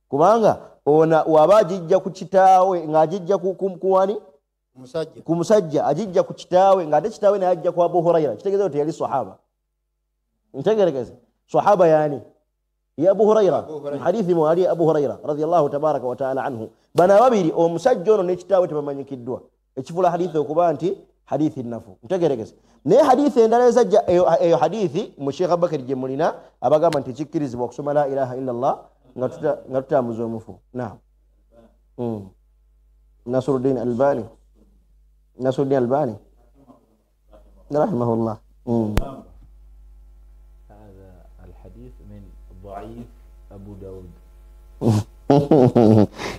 kubanga ona waba agijja ku kitaawe ng'agijja kuwani ku musajja agijja ku kitaawe ng'ate kitaawe naye ajja ku Abu Huraira. Kitegeeza nti yali sahaba. Ntegerekese sahaba yani ya Abu Huraira hadithi mu ali Abu Huraira radiyallahu tabaraka wa taala anhu. Bana babiri omusajja ono ne kitaawe tebamanyikiddwa ekifula hadithi okuba nti hadithi nafu. Ntegerekese naye hadithi endala ezajja eyo hadithi mu Sheikh Abubakar gye mulina abagamba nti kikkirizibwa okusoma la ilaha illa Allah nga tutambuza omufu. Naam. Nasruddin Albani rahimahullah. هذا الحديث من ضعيف أبو داود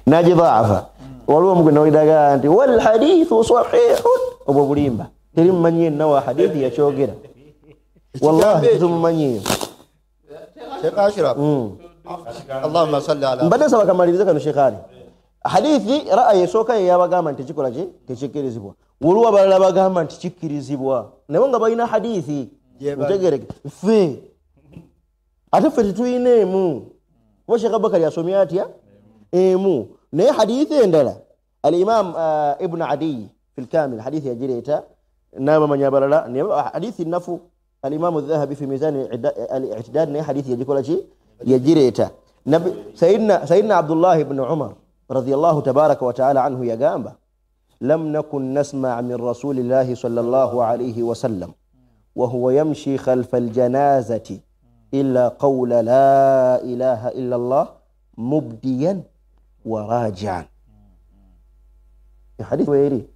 naji dhaafa waliwo mugwe nawiddaga nti wal hadithu sahihun obwo bulimba teri mmanyi nawa hadithi yakyogera wallahi tumumanyi. Sheikh Ashraf Allahumma salli ala mbadde saba kamalirize kano Sheikh Ali hadithi ra'ayi esooka yeyabagamba nti tekikola ki tekikkirizibwa waliwo abalala bagamba nti kikkirizibwa naye nga balina hadithi. Ntegereke ffe ate ffe tetulina emu kuba Sheikh Abubakar yasomye atya emu naye hadithi endala al-Imam Ibn Adi fi al-Kamil hadithi yagireeta n'abamanyi abalala hadithi nafu. al-Imam al-Dhahabi fi Mizan al-i'tidal naye hadithi yagikola ki yagireeta. Sayyidina Abdullah ibn Umar radiyallahu tabaraka wa ta'ala anhu yagamba lam nakun nasma' min rasulillahi sallallahu alayhi wa sallam wa huwa yamshi khalfa al-janazati illa qawla la ilaha illa Allah mubdiyan wa raji'an. Hadith weeri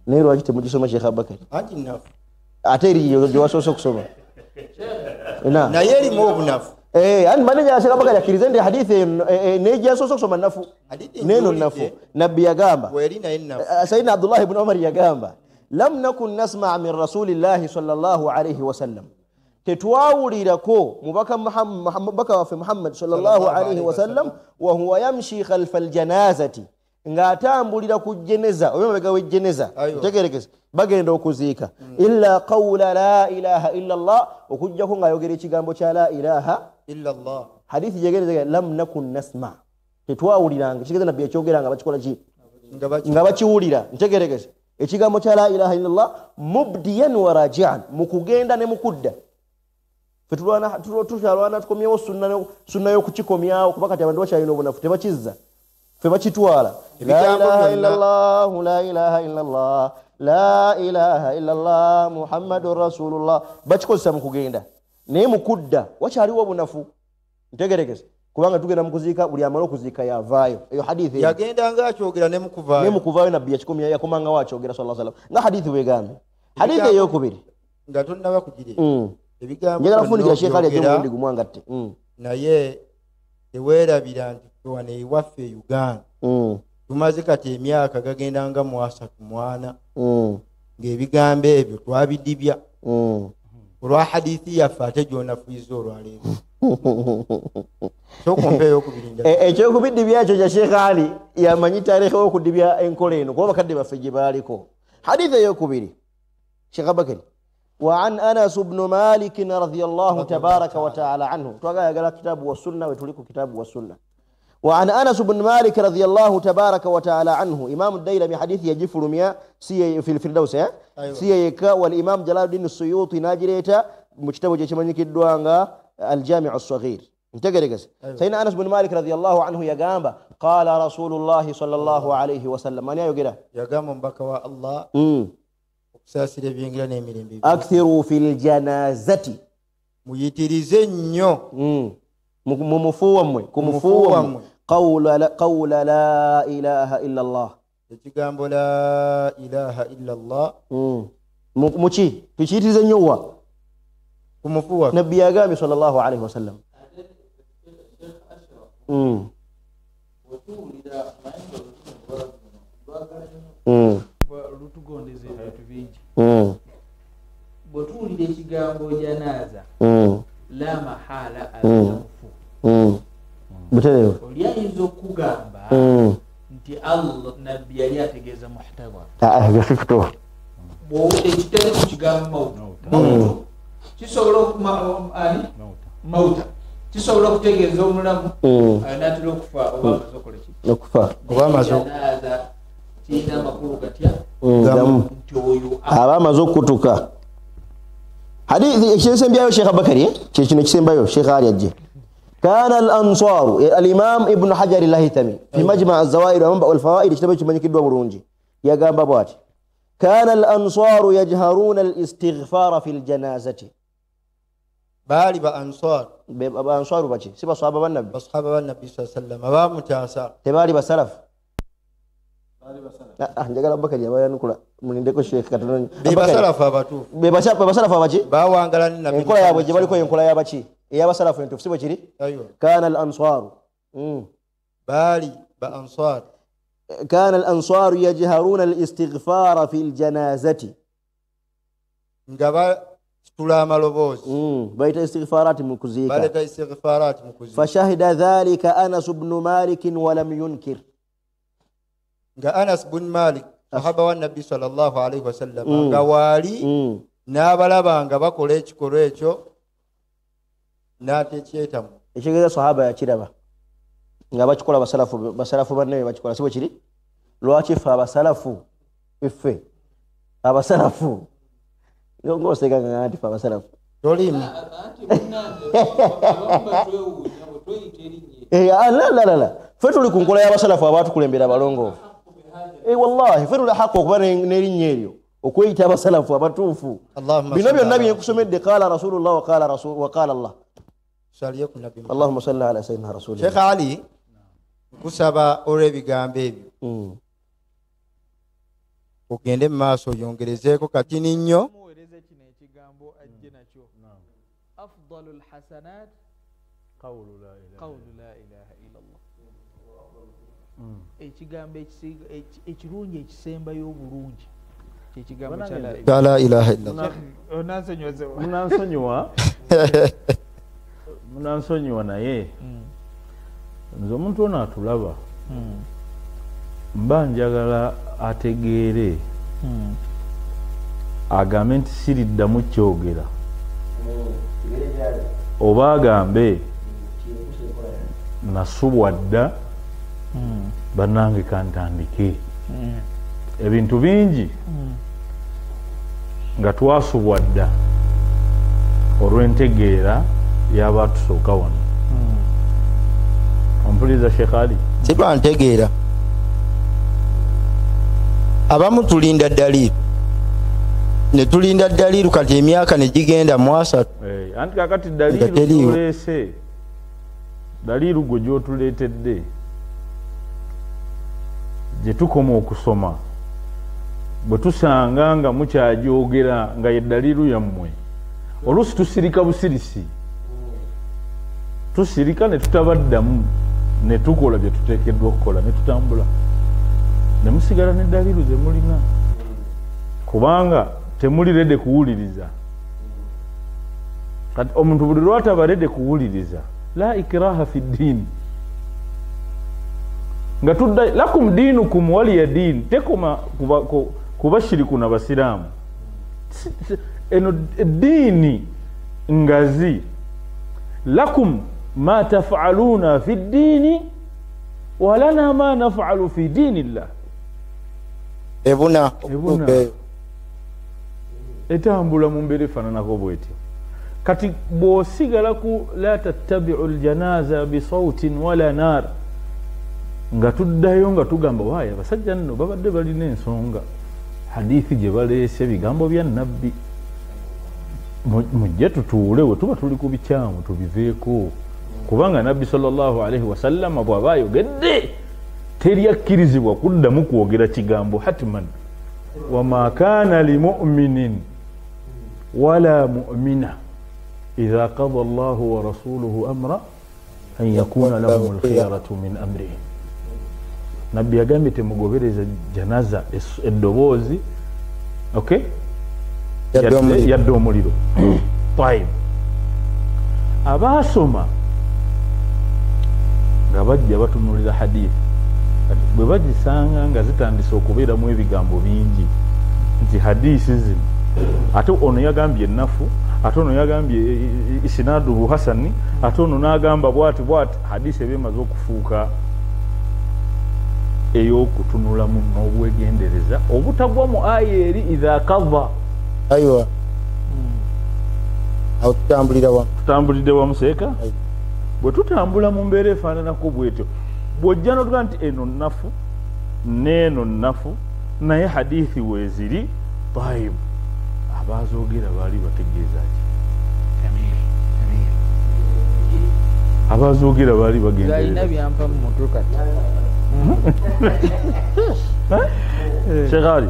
naye lwaki temugisoma Sheikh Abubakar anti nafu ate eri gyewasoose okusoma naye erimu obunafu. Ani maneja Sheikh Abubakar yakkiriza nti hadithi naye gyasoose okusoma nafu neeno nafu. Nabbi yagamba Sayyidina Abdullah ibn Umar yagamba lam nakun nasma' min rasulillahi sallallahu alayhi wa sallam tetwawulirako mubaka waffe Muhammad sallallahu alayhi wa sallam wa huwa yamshi khalfa aljanazati ng'atambulira ku jeneza oba mabega w'ejjeneza. Ntegerekese bagenda okuziika illa qawla la ilaha illa Allah okujjako ng'ayogera ekigambo kya la ilaha illa Allah. hadithi jegereza lam nakun nasma' tetwawuliranga kitegeeza nabbi yakyogera nga bakikola ki nga bakiwulira. Ntegerekese ekigambo kya la ilaha illa Allah mubdiyan wa raji'an mu kugenda ne mu kudda. Ffe tukyalwana tukomyewo sunna y'okukikomyawo kuba kati abantu bakyalina obunafu tebakizza ffe bakitwala la ilaha illa Allah la ilaha illa Allah la ilaha illa Allah Muhammadur Rasulullah bakikozesa mu kugenda naye mu kudda wakyaliwo obunafu. Ntegerekese kubanga tugenda mu kuziika buli amala okuziika yavaayo. Eyo hadithi yagendanga akyogera ne mu kuvaayo nabbi yakikomya yakomanga wakyogera sallallahu alaihi wasallam nga hadithi bwegambye. hadithi eyokubiri nga tonnaba kugire ebigambo njagala kufundikira Sheikh Ali ajomulundi gumwangatte naye teweerabira nti wano ewaffe Uganda tumaze kati emyaka gagenda nga 34 ng'ebigambo ebyo twabidibya olwa hadithi yaffe ate gyonafuyiza olwaleero ekyokubidibya ekyo kya Sheikh Ali yamanyi taarikhi w'okudibya enkola eno kuba bakadde baffe gye baaliko. hadithi eyokubiri Sheikh Abubakar وعن أنس بن مالك رضي الله تبارك وتعالى عنه توقع كتاب والسنة وتلك كتاب والسنة. وعن أنس بن مالك رضي الله تبارك وتعالى عنه إمام الديلمي حديث يجف رميا سي في الفردوس سيكا والإمام جلال الدين السيوطي ناجريتا مجتمع جيشماني كدوانغا الجامع الصغير انتقرقس سيدنا أنس بن مالك رضي الله عنه يقام قال رسول الله صلى الله عليه وسلم من يقرأ يقام بكوا الله أكثروا في الجنازة ميتريزي نيو ممفوم قول لا إله إلا الله تجامب لا إله إلا الله مچي تشيتريزي نيو ممفوم نبي أقامي صلى الله عليه وسلم lutugondeze ebintu bingi bw'otuwulira ekigambo janaaza la mahala almufu oli ayinza okugamba nti Allah nabbi yali ategeeza muhtaba ekitali ku kigambo mauta kisobola okutegeeza omulamu natera okufa oba amaze okola ki oba amaze kiina amakulu gatya nti oyo aba amaze okutuka. hadithi ekisembayo Sheikh Abubakari kino kisembayo Sheikh Ali ajje كان الأنصار الإمام ابن حجر الهيثمي في مجمع الزوائد والفوائد اجتمع كمان كده برونجي يا جام بابات كان الأنصار يجهرون الاستغفار في الجنازة بالي بأنصار بأنصار باتي سبا صحابة النبي صحابة النبي صلى الله عليه وسلم ما متعصر تبالي بسلف jangan apa kerja bayan kula menindeko Syekh katanya bebasala fa batu bebasala fa bachi bawa angalan nabi ko ya baji bali ko en kula ya bachi ya basala fa entu sibo chiri ايوه kana al ansar bali ba ansar kana al ansar yajharuna al istighfar fi al janazati ngaba tula malobozi baita istighfarat mukuzika baita istighfarat mukuzika fashahida dhalika Anas ibn Malik wa lam yunkir nga Anas bin Malik sahaba wa Nabi sallallahu alaihi wasallam nga wali n'abalaba nga bakola ekikolwa ekyo n'atekyetamu ekigeza sahaba yakiraba nga bakikola basalafu banne bakikola sibo kiri lwaki fa abasalafu ife abasalafu ngoseka ngati fa abasalafu tolimi la fetu likunkola y'abasalafu abatu kulembera balongo wallahi fetu la hako kuba nerinnya eryo okweyita abasalafu abatuufu bino byonna byekusomedde qala rasulullah wa qala Allah saliyaku nabi Allahumma salli ala sayyidina rasulillah. Sheikh Ali kusaba olw'ebigambo ebyo ogende mu maaso yongerezeeko katini nnyo afdalul hasanat qawlu la ilaha illa Allah. Ekigambo ekirungi ekisembayo obulungi kyekigambo kya la ilaha illa Allah. Munansonyiwa naye nze omuntu ono atulaba mba njagala ategeere agambe nti siriddamu kyogera oba agambe nasubwa dda bannange kantandike ebintu bingi nga twasubwa dda olw'entegeera y'abatusooka wano. Ompuliriza Sheikh Ali? Sitwantegeera abamu tulinda ddaliiru ne tulinda ddaliiru kati emyaka ne gigenda mu 3 anti kakati ddaliiru tuleese ddaliiru gwe gy'otuleetedde gye tukoma okusoma bwe tusanga nga mukyajogera nga yeddaliru yammwe oluusi tusirika busirisi tusirika ne tutabaddamu ne tukola bye tuteekeddwa okukola ne tutambula ne musigala n'eddaliru ze mulina kubanga temuli redde kuwuliriza kati omuntu buli lwataba redde kuwuliriza la ikraha fi ddiini nga tudda lakum diinukum waliya diini tekoma kubashiriku na basiraamu eno diini ngazi lakum ma taf'aluna fi ddiini walana ma naf'alu fi diinillah ebuna etambula mu mbeera efaananako bwetyo kati bw'osigala ku la tattabi'u aljanaza bisawtin wala naar nga tuddayo nga tugamba waayo abasajja nno babadde balina ensonga hadithi gye baleese bigambo bya nabbi mujje tutuule we tuba tuli ku bikyamu tubiveeko kubanga nabbi sallallahu alaihi wasallama bw'aba ayogedde teri akkirizibwa kuddamu kwogera kigambo hatman wama kana limuminin wala mu'mina idha qada allahu wa rasuluhu amra an yakuna lahum alkhiyaratu min amrihim nabbi yagambye temugobereza janaza eddoboozi okay yadde omuliro tayib abaasoma nga bajja batunulira hadithi bwe bagisanga nga zitandise okubeeramu ebigambo bingi nti hadisi zino ate ono yagambye ennafu ate ono yagambye isinaduhu hasani ate ono n'agamba bwati hadisi eba emaze okufuuka ey'okutunulamu n'obwegendereza obutagwa mu aya eri idha kava aywa awo tutambulidde wamu seeka bwe tutambula mu mbeera efaananako bwetyo bw'ojja notuga nti eno nnafu n'eno nnafu naye hadithi weeziri tayibu abazoogera baali bategeeza ki abazoogera baali bagendereza Shekhali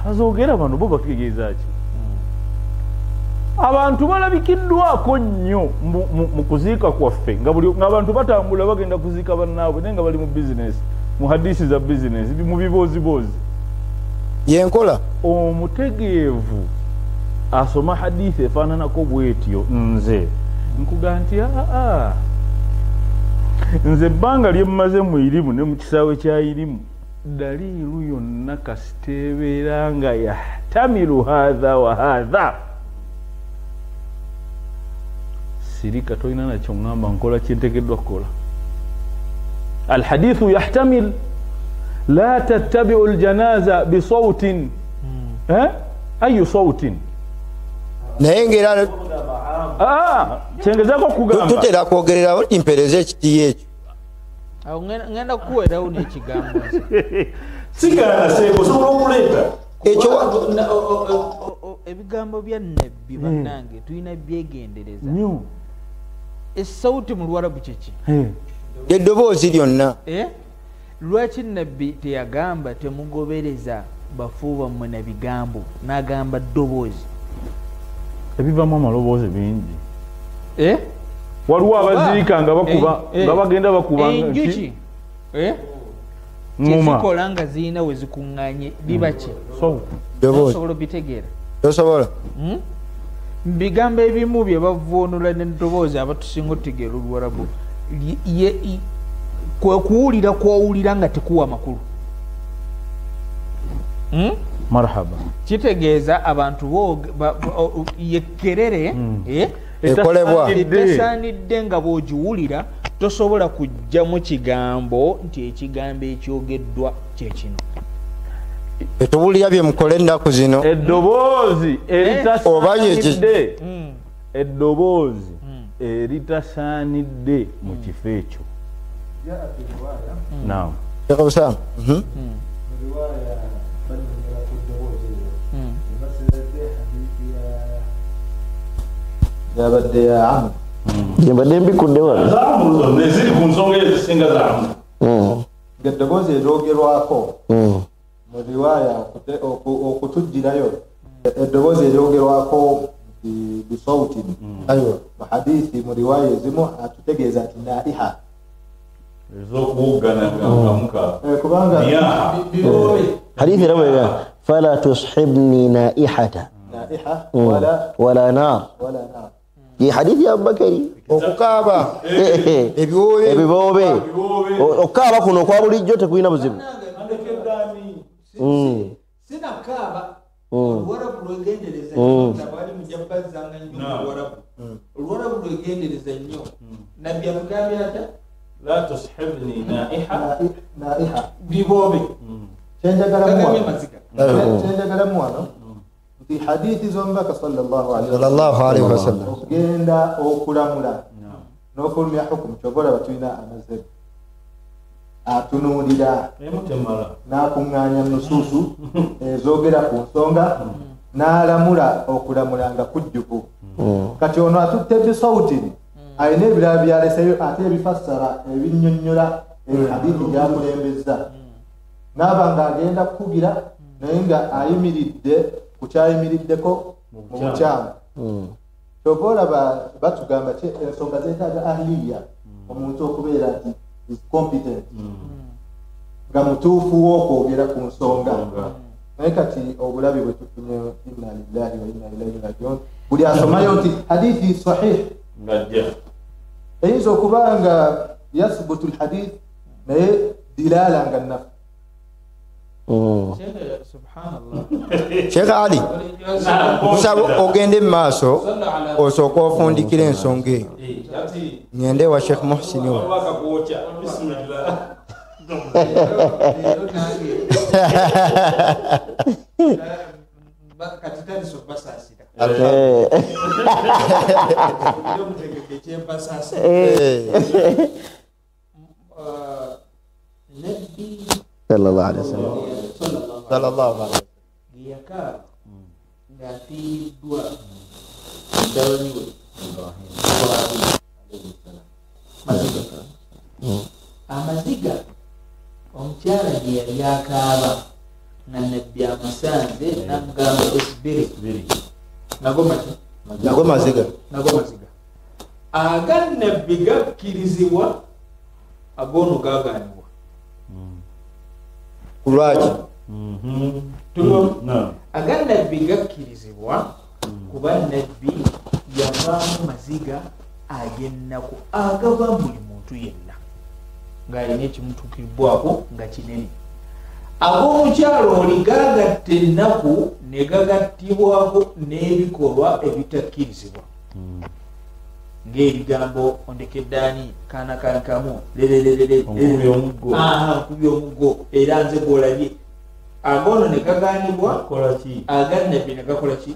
abazoogera bano bo bategeeza ki abantu balabikiddwako nnyo mu kuziika kwaffe nga abantu batambula bagenda kuziika bannaabwe naye nga bali mu bizinesi mu hadisi za bizinesi mu biboozibozi yenkola omutegeevu asoma hadithi efaananako bwetyo nze nkuga nti nze ebbanga lye mmaze mu irimu ne mu kisaawe kya irimu daliiru yonna kasiteebeera nga yahtamilu haadha wa haadha sirika tolina nakyo ŋŋamba nkola kyentegeddwa kukola alhadithu yahtamil la tattabi'u aljanaza bisawtin ayu sawtin naye ngera kyengezako okugamba tutera kwogererawo nti mpereza ekitiyo ekyo awo ŋŋenda kukuweerawo n'ekigambo sigala seeko osobola okuleeta ekyo ebigambo bya nabbi bannange tulina byegendereza nnyo esawuti mu lwarabu kyeki eddoboozi lyonna lwaki nabbi teyagamba temugobereza bafu bammwe na bigambo n'agamba ddoboozi ebivamu amaloboozi bingi waliwo abaziika nga bakuba nga bagenda bakuba enjuki kyezikola nga zirina we zikuŋŋaanye biba ki osobola obitegeera tosobola bigambo ebimu bye bavuunula n'eddoboozi abatusinga otutegeera oluwarabu kwe kuwulira kwowulira nga tekuwa makulu marhaba kitegeeza abantu yekerere ekolebwa etasaanidde nga bw'ogiwulira tosobola kujjamu kigambo nti ekigambo ekyogeddwa kyekino tetuwulira bye mukole ennaku zino eddoboozi eritasaanidde mu kifo ekyo naam ekabusaamu yabadde ya yabadde mbikudde wano zaamu neziri ku nsonga ezisinga zaamu eddoboozi eryogerwako mu riwaya okutujjirayo eddoboozi eryogerwako bisauti ayo hadithi mu riwaya ezimu atutegeeza nti naiha kubanga hadithi rawe fala tushibni naihata wala nar ye hadithi ya Abubakari okukaaba ebibobe okukaaba kuno kwa bulijjo tekulina buzibu sinakaaba olwarabu lwegendereza nnyo nabali mujabbazanga nnyo olwarabu olwarabu lwegendereza nnyo nabbi amugambye ata la tushibni naiha bibobe kyenjagalamu wano nti hadithi z'omubaka sallallahu alaihi wasallam okugenda okulamula n'ofulumya hukumu kyobola batulina amazebu atunuulira n'akuŋŋaanya nusuusu ezoogera ku nsonga n'alamula okulamula nga kujjuku kati ono atutte bisawutini alina ebirala byaleseyo ate ebifassara ebinnyonnyola hadithi gyakulembeza n'aba ng'agenda kukugira naye nga ayimiridde ku kyayimiriddeko mu bukyamu kyova olaba batugamba ensonga zeetaaga ahliya omuntu okubeera nti is competent nga mutuufu w'okwogera ku nsonga naye kati obulabi bwe tufunye inna lillahi wa inna ilaihi rajiun buli asomayo nti hadithi sahih eyinza okuba nga yasbutu lhadith naye dilala nga nafu Sheikh Ali kusaba ogende mu maaso osooka ofundikira ensonga eyo ngende wa Sheikh Muhsin we sallallahu alaihi wasallam giyaka ng'atiiriddwa mutabani we amaziga omukyala gye yali akaaba nga nabbi amasanze namugamba esibiri nago maziga aga nabbi gakkirizibwa ag'ono gaganibwa lwaki aga nabbi gakkirizibwa kuba nabbi yavaamu maziga ag'ennaku agava buli muntu yenna ng'alina ekimutuukibbwako nga kinene ag'omukyalo oli gagatta ennaku ne gagattibwako n'ebikolwa ebitakkirizibwa ng'ebigambo ondekeddaani kaana kankamu nkubye omuggo era nze gwolabye ag'ono ne gaganibwa aga nabbi ne gakola ki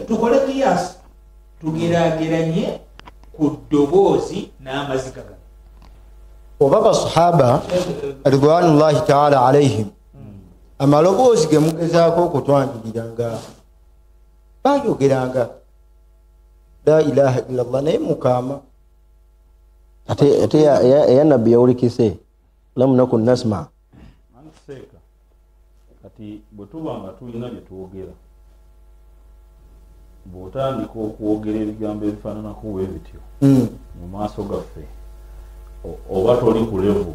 tukole kiyasi tugeraageranye ku ddoboozi n'amaziga gano oba basahaba ridwanullahi taala alaihim amaloboozi ge mugezaako okutwanjuliranga bayogeranga la ilaha illallah naye mukama ate eya nabbi yawulikise lam nakun nasma antuseeka kati bwe tuba nga tulina bye twogera bw'otandika okwogera ebigambo ebifaananako bwe bityo mu maaso gaffe oba toli ku levu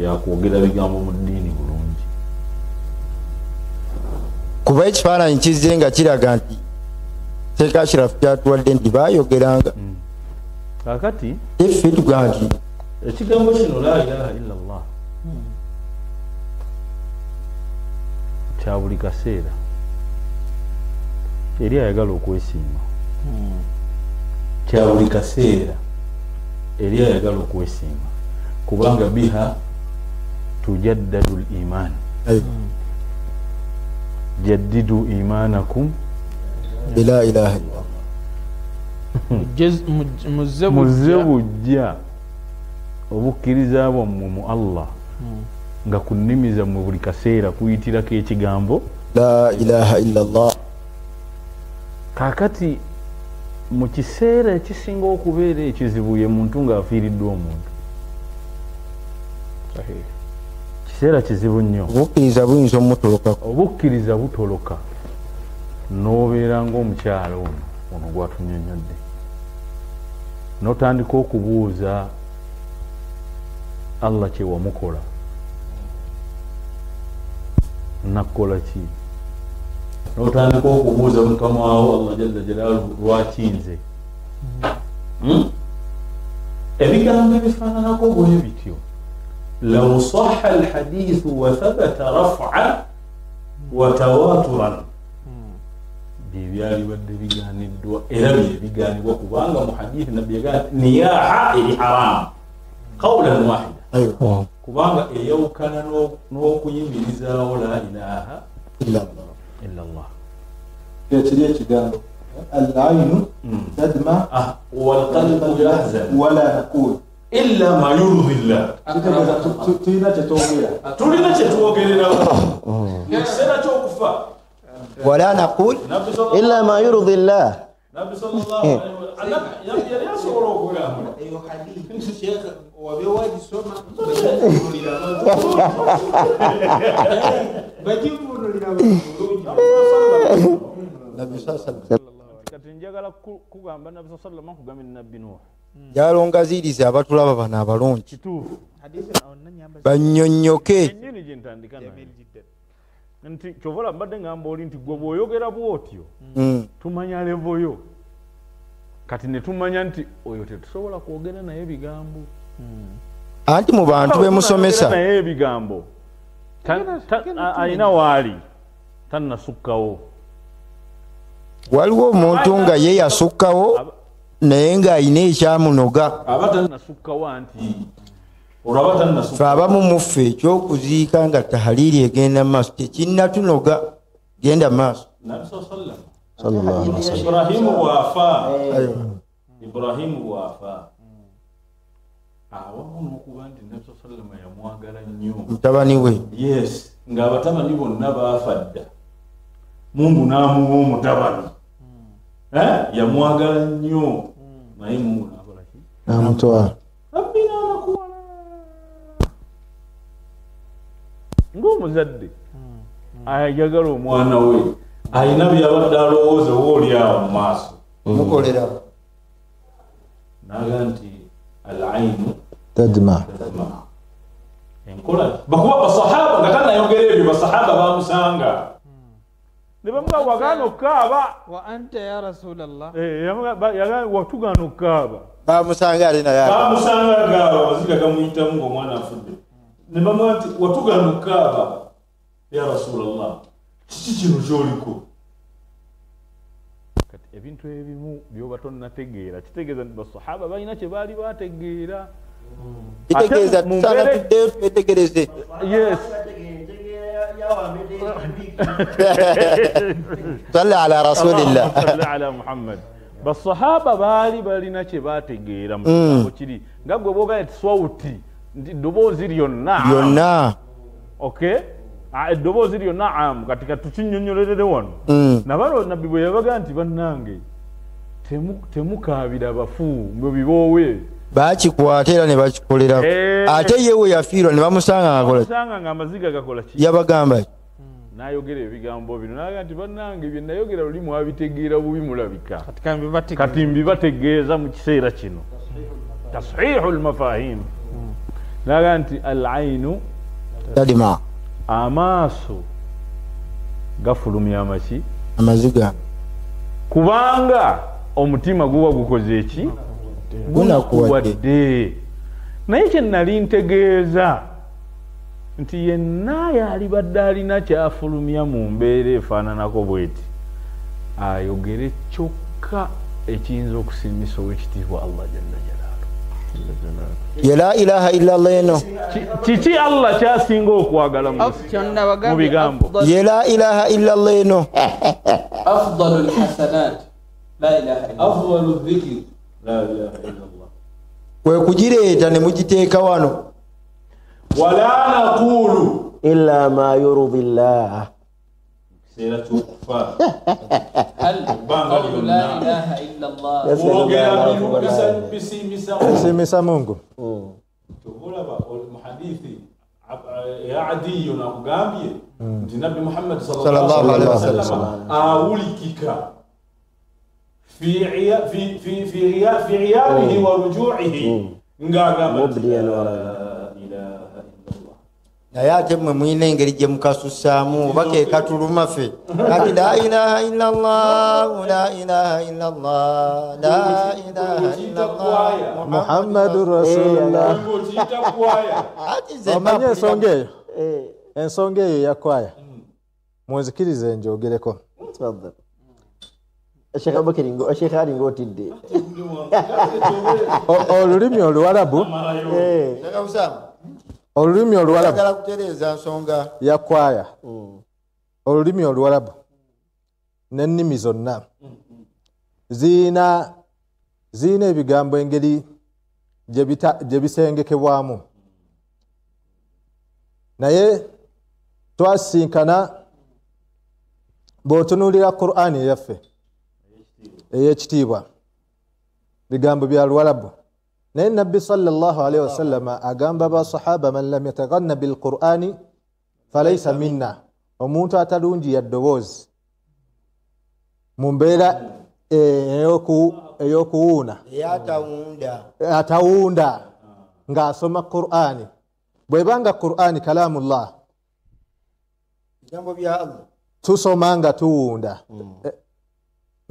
yakwogera bigambo mu ddiini bulungi kuba ekifaananyi kizze nga kiraga nti Sheikh Ashraf kyatuwadde nti baayogeranga kakati effe tugaa nti ekigambo kino la ilaha illallah kya buli kaseera eri ayagala okwesiima kya buli kaseera eri ayagala okwesiima kubanga biha tujaddadu liman jaddidu imanakum la ilaha illallah muzze bujja obukkiriza bwammwe mu Allah nga ku nnimi zammwe buli kaseera kuyitirako ekigambo la ilaha illallah kakati mu kiseera ekisinga okubeera ekizibu ye muntu ng'afiiriddwa omuntu kiseera kizibu nnyo. obukkiriza buyinza omutolokako. Obukkiriza butoloka n'obeera ng'omukyalo ono gwatunyonyodde n'otandika okubuuza Allah kye wamukola nakukola ki, n'otandika okubuuza mukama wawo Allah jalla jalaaluhu lwaki nze. ebigambo ebifaananako bwe bityo law sahha alhadithu wa thabata raf'an wa tawaturan byali badde biganiddwa era biganibwa kubanga mu hadithi nabbi yagaa niyaha eri haramu qawlan wahida kubanga eyawukana n'okuyimirizaawo la ilaha illa Allah. ekiri ekigambo al-aynu tadma walqalbu yahzan wala naqul illa ma yurdi llah. tulina kyetwogerera ekiseera ky'okufa wala naqul illa ma yurdi llah. nabbi sallallahu alaihi wasallam yali asobola okugamba eyo hadithi shekhe wabewagisoma bajimvunulira kati njagala kugamba nabbi sallallahu alaihi wasallam kugamba nabbi Nuh jalongaziriza abatulaba bano abalungi kituufu bannyonnyoke ennyini gye ntandika nayo nti kyovola mbadde ngamba oli nti gwe bw'oyogera bw'otyo tumanya levoyo kati ne tumanya nti oyo tetusobola kwogera naye bigambo anti mu bantu bemusomesa naye ebigambo alina waali tannasukkawo. waliwo omuntu nga ye yasukkawo naye ng'alina ekyamunoga aba tannasukkawo anti olaba tannasukkawo. fe abamu muffe ekyokuziika nga tahaliiri egenda maaso tekinnatunoga genda maaso. Nabi sallallahu alaihi wasallam Ibrahimu bw'afa awamu n'okuba nti Nabi sallallahu alaihi wasallam yamwagala nnyo mutabani we. yes ng'abatabani bonna baafa dda Mungu n'amuwa omutabani yamwagala nnyo naye Mungu n'akola ki Namutwala. Rabbi n'anakuwala ng'omuzadde ayagala omwana we alina byabadde alowooza ooli awo mu maaso mukolera naga nti al-aynu tadma. enkola bakuba basahaba nga tanayogera ebyo basahaba bamusanga ne bamuga wagaana okukaaba wa anta ya rasulallah watugaana okukaaba bamusanga ali naye bamusanga agaaba amaziga gamuyitamu ng'omwana afudde ne bamuga nti watugaana okukaaba ya rasulallah kiki kino kyoliko. kati ebintu ebimu byoba tonnategeera kitegeeza nti basahaba balina kye baali bategeera kitegeeza tusaana tuddeyo twetegereze. yes salli ala rasulillah salli ala Muhammad. basahaba baali balina kye bategeera mu kigambo kiri nga gwe bwogaa ti swauti nti ddoboozi lyonna okay eddoboozi lyo naam katika tukinyonyolerere wano nabalo nabbi bwe yabaga nti bannange temukaabira abafu mbwe biboowe bakikwata era ne bakikolera ate yewe yafiirwa ne bamusanga ng'amaziga gakola ki yabagamba n'ayogera ebigambo bino naga nti bannange bye nayogera luli mwabitegeera bubi mulabika kati mbibategeeza mu kiseera kino tashihu lmafahim naga nti al-aynu tadima amaaso gafulumya amaki amaziga kubanga omutima guba gukoze eki gunakuwadde. naye kye nali ntegeeza nti yenna yalibadde alina kyafulumya mu mbeera efaananako bweti ayogere kyokka ekiyinza okusiimisa ow'ekitiibwa Allah jalla jalaalu. ya la ilaha illa Allah eno kiki Allah kyasinga okwagala mu bigambo ya la ilaha illa Allah eno afdalul hasanat la ilaha illa afdalu dhikr la ilaha illa Allah kwe kugireeta ne mugiteeka wano wala naqulu illa ma yurdi llah. kiseera ky'okufa qawlu la ilaha illa Allah kwogera bintu bisimisa simisa Mungu tobulaba muhadithi ya Adiyo nakugambye nti Nabbi Muhammad sallallahu alaihi wasallam awulikika fi iyamihi wa ruju'ihi ngagamba naye ate mmwe mulina engeri gye mukasussaamu oba ke katuluma ffe kati la ilaha illallah la ilaha illallah la ilaha illallah Muhammadu Rasulullah. ati ze Omanye ensonga eyo yakwaya mwezikirize njogereko. Tafadhali. Sheikh Abubakar Sheikh Ali ngotidde. Olulimi Oluwarabu olulimi Oluwarabu agala kutereeza nsonga yakwaya olulimi Oluwarabu n'ennimi zonna ziina ebigambo engeri gye bisengekebwamu, naye twasinkana bw'otunuulira Qur'ani eyaffe ey'ekitiibwa bigambo bya Luwarabu. naye Nabbi sallallahu alaihi wasallam agamba basahaba man lam yataghanna bil Qur'ani falaysa minna, omuntu atalungi yaddoboozi mu mbeera ey'okuwuuna atawunda ng'asoma Qur'ani. bwebanga Qur'ani kalamullah bigambo bya Allah tusoma nga tuwunda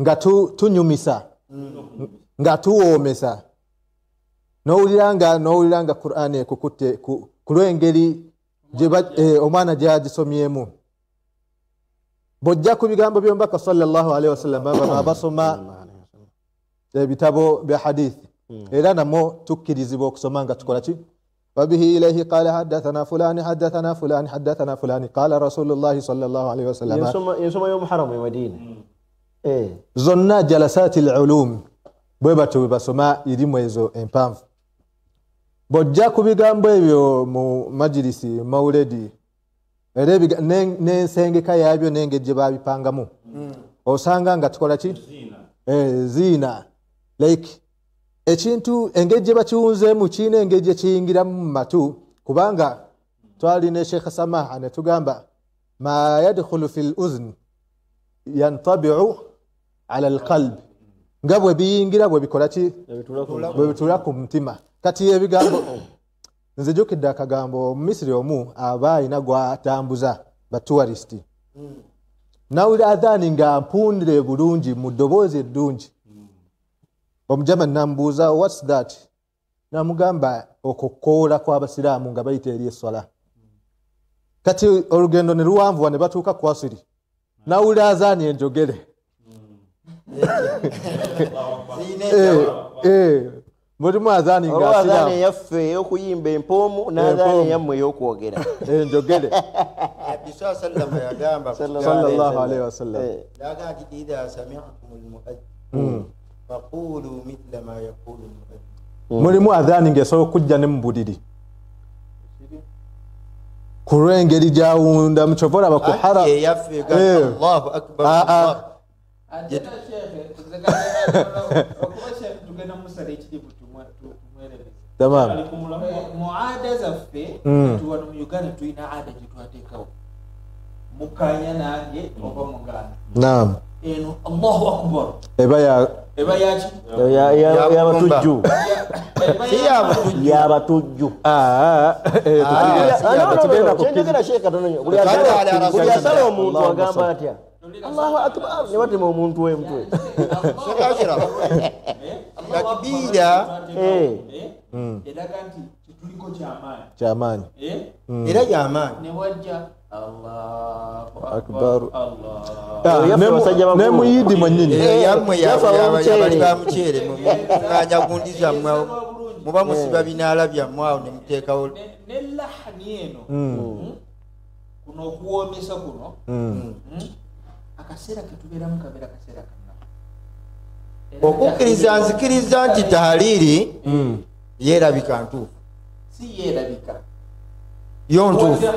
nga tunyumisa nga tuwoomesa, n'owuliranga Qur'ani ekukutte ku lw'engeri omwana gyagisomyemu. bw'ojja ku bigambo by'omubaka sallallahu alaihi wasallam bano abasoma ebitabo bya hadithi era namwo tukkirizibwa okusoma nga tukola ki wabihi ilayhi qala haddathana fulani haddathana fulani haddathana fulani qala rasulullahi sallallahu alaihi wasallam. Yensoma y'omuharamu Madina. zonna jalasati al-ulum bwe batu basoma irimu ezo empanvu. bw'ojja ku bigambo ebyo mu majlisi mauledi era n'ensengeka yabyo n'engeri gye babipangamu osanga nga tukola ki ziina like ekintu engeri gye bakiwunzeemu kiina engeri gye kiyingiramu mu matu, kubanga twali ne Sheikh Samaha ne tugamba ma yadkhulu fil uzn yantabi'u ala alqalb, nga bwe biyingira bwe bikola ki bwe bitula ku mutima. kati ebigambo nze jjukidde akagambo Misiri omu aba alina gwatambuza batuwalisti nawulira adhaani nga mpundire bulungi mu ddoboozi eddungi. omujama nambuuza what's that, namugamba okukoola kw'abasiraamu nga bayita eri eswala. kati olugendo ne luwanvuwa ne batuuka ku Asiri nawulira adhaani enjogere mulimu adhaani nga adhaani yaffe ey'okuyimba empoomu n'adhaani yammwe ey'okwogera enjogere. Nabbi sallallahu yagamba sallallahu alaihi wasallam lagati idha sami'tumul mu'adhdhin faqulu mithla ma yaqulu al-mu'adhdhin. mulimu adhaani ng'esobola okujja ne mu buliri ku lw'engeri gyawunda mukyova olaba ku hara yaffe Allahu akbar. tamam muada zaffe tuwano mu Uganda tulina ada gye twateekawo mukanya nange oba muganda naam eno Allahu akbar eba yaki y'abatujju y'abatujju. Kyengera Sheikh Katononyo buli asala omuntu agamba atya Allahu akbar ne batema omuntu w'emutwe takbira eraga nti tuliko kyamaanyi era y'amaanyi ne wajja Allahu akbar Allah ne muyidi mwennyini yammwe yabali ba muceere mukanya gundi zammwe muba musiba binaala byammwe awo ne muteekawo ne lahani eno kuno okuwoomesa kuno akaseera ketubeeramu kabeera kaseera kanna okukkiriza nzikiriza nti tahaliri yeerabika ntuufu si yeerabika yo ntuufu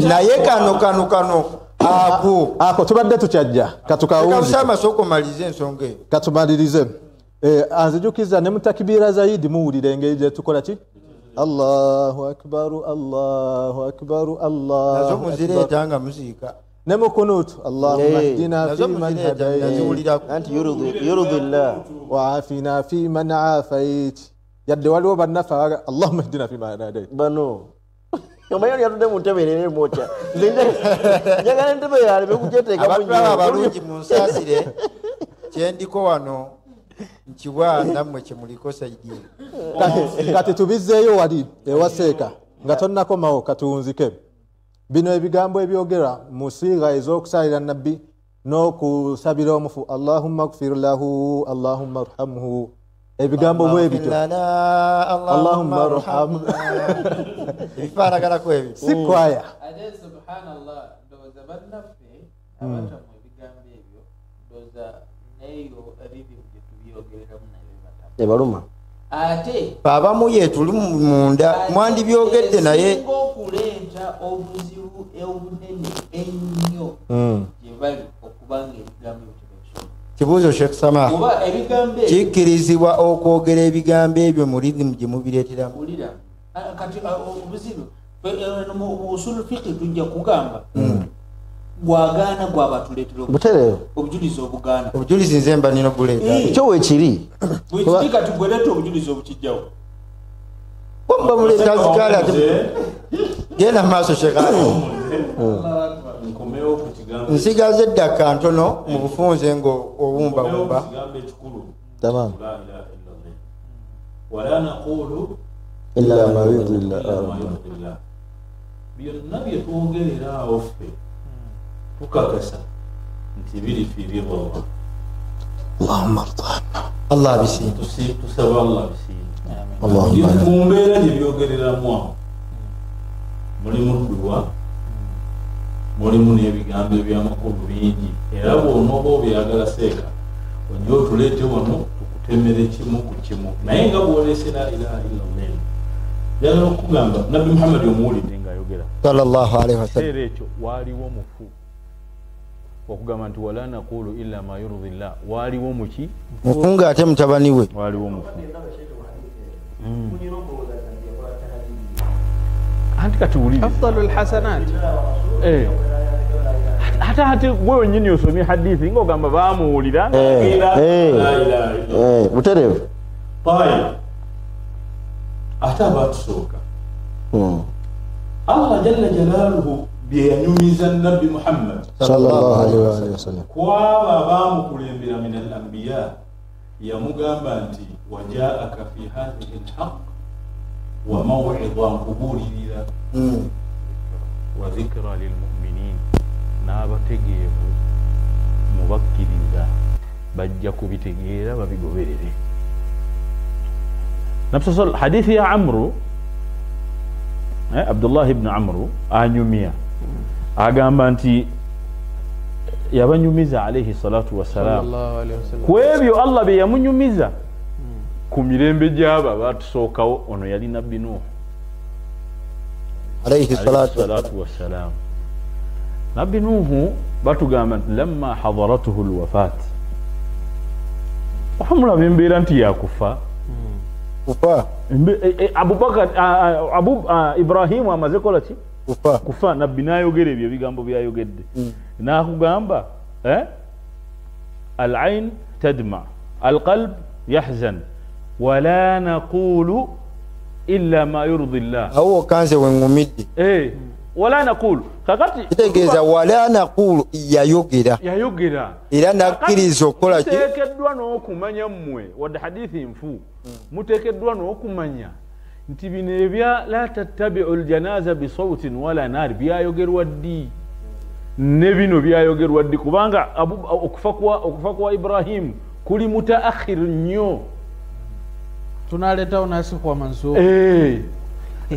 naye kano ako tubadde tukyajja katukawunzi amasoko malize ensonga eyo katumalirize anzijukiza ne mutakibira zaidi muwulira engeri gye tukola ki Allahu akbar Allahu akbar nazo Allahu muzireeta nga musiika ne mu kunuutu Allahumma hdina nazo fi man muzireeta hadayt naziwulirako anti yurdi llah wa afina fi man afayt yadde waliwo bannafe Allahumma hdina fi man hadayt bano omanyi yatudde mu ntebe nene mwoca njagala entebe yale bekujeteeka abantu abo abalungi munsaasire kyendiko wano nkiwa nammwe kyemuliko saidini kati tubizzeeyo wali ewaseeka nga tonnakomawo katuwunzike bino ebigambo ebyogerwa mu siiga ez'okusalira nabbi n'okusabira omufu Allahumma gfir lahu Allahumma arhamhu ebigambo bwe bityo Allahumma arhamhu ebifaanaganako ebyo si kwaya ate subhanallah ndowooza bannaffe abatamu ebigambo ebyo ndowooza neyo ebibi bye tubyogereramu naye batamu ebaluma ate abamu yetuli munda mwandibyogedde naye esinga okuleeta obuzibu obunene ennyo gye bali okubanga ebigambo ebyo tebabisoma kibuuzo Sheikh Samah kuba ebigambo ebyo kikkirizibwa okwogera ebigambo ebyo mu lizimu gye mubireeteramu ulira kati obuzibu mu usul fiqh tujja kugamba gwagaana gwabatuleetera butereewo obujulizi obugaana obujulizi nze mba nina buleeta ekyo weekiri bwekiri kati gweleeta obujulizi obukijjawo bomba buleeta zikaali ate genda maaso Sheikh nkomewo ku kigambo nsigaze eddaka ntono mu bufunze ng'obumbabumba kigambo ekikulu tamam la ilaha illallah wala naqulu illa ma yurdi llah llah byonna bye twogerera awo ffe tukakasa nti biri fi ridha Allah Allahumma ardana Allah abisiima tusaba Allah bisiima Allahumma mu mbeera gye byogereramu awo mulimu dduwa mulimu n'ebigambo ebyamakulu bingi era bw'onooba obyagala seeka ojja otuleete wano tukutemere kimu ku kimu naye nga bw'olese la ilaha illallah njagala okugamba nabbi Muhammad omuwulidde ng'ayogera sallallahu alaihi wasallam ekiseera ekyo waaliwo mufu okugamba nti wala naqulu illa ma yurdi llah waaliwo muki mufunga ate mutabani we waaliwo mufu anti kati wuliriza afdalul hasanat ate gwe wennyini osomye hadithi ng'ogamba baamuwulira butereevu ate abatusooka Allah jalla jalaaluhu bye yanyumiza nabbi Muhammad sallallahu alaihi wasallam kwaba abaamukulembera min al anbiya yamugamba nti wajaaka fi hadhihi alhaq wa maw'idha nkubuulirira wa dhikra lilmuminin n'abategeevu mubakkiriza bajja kubitegeera babigoberere nabsasol hadithi ya amru Abdullah ibn Amru anyumia agamba nti yabanyumiza alayhi salatu wassalam kwebyo Allah be yamunyumiza ku mirembe gy'abo batusookawo ono yali nabbi Nuh alayhi salatu wassalam nabbi Nuh batugamba nti lamma hadaratuhu alwafat ohamulaba embeera nti yakufa kufa Abubakar Ibrahimu amaze kola ki kufa nabbi n'ayogera ebyo ebigambo byayogedde n'akugamba al-ayn tadma al-qalb yahzan wala naqulu illa ma yurdi llah awo kanze wengumidde wala naqulu kakati kitegeeza wala naqulu yayogera era nakkiriza okukola ki muteekeddwa n'okumanya mmwe wadde hadithi nfu muteekeddwa n'okumanya nti bino ebya la tattabi'u ljanaza bisautin wala naari byayogerwa ddi ne bino byayogerwa ddi kubanga okufa kwa Ibrahimu kuli mutaakhir nnyo tunaleetawo nasikwa mansuuq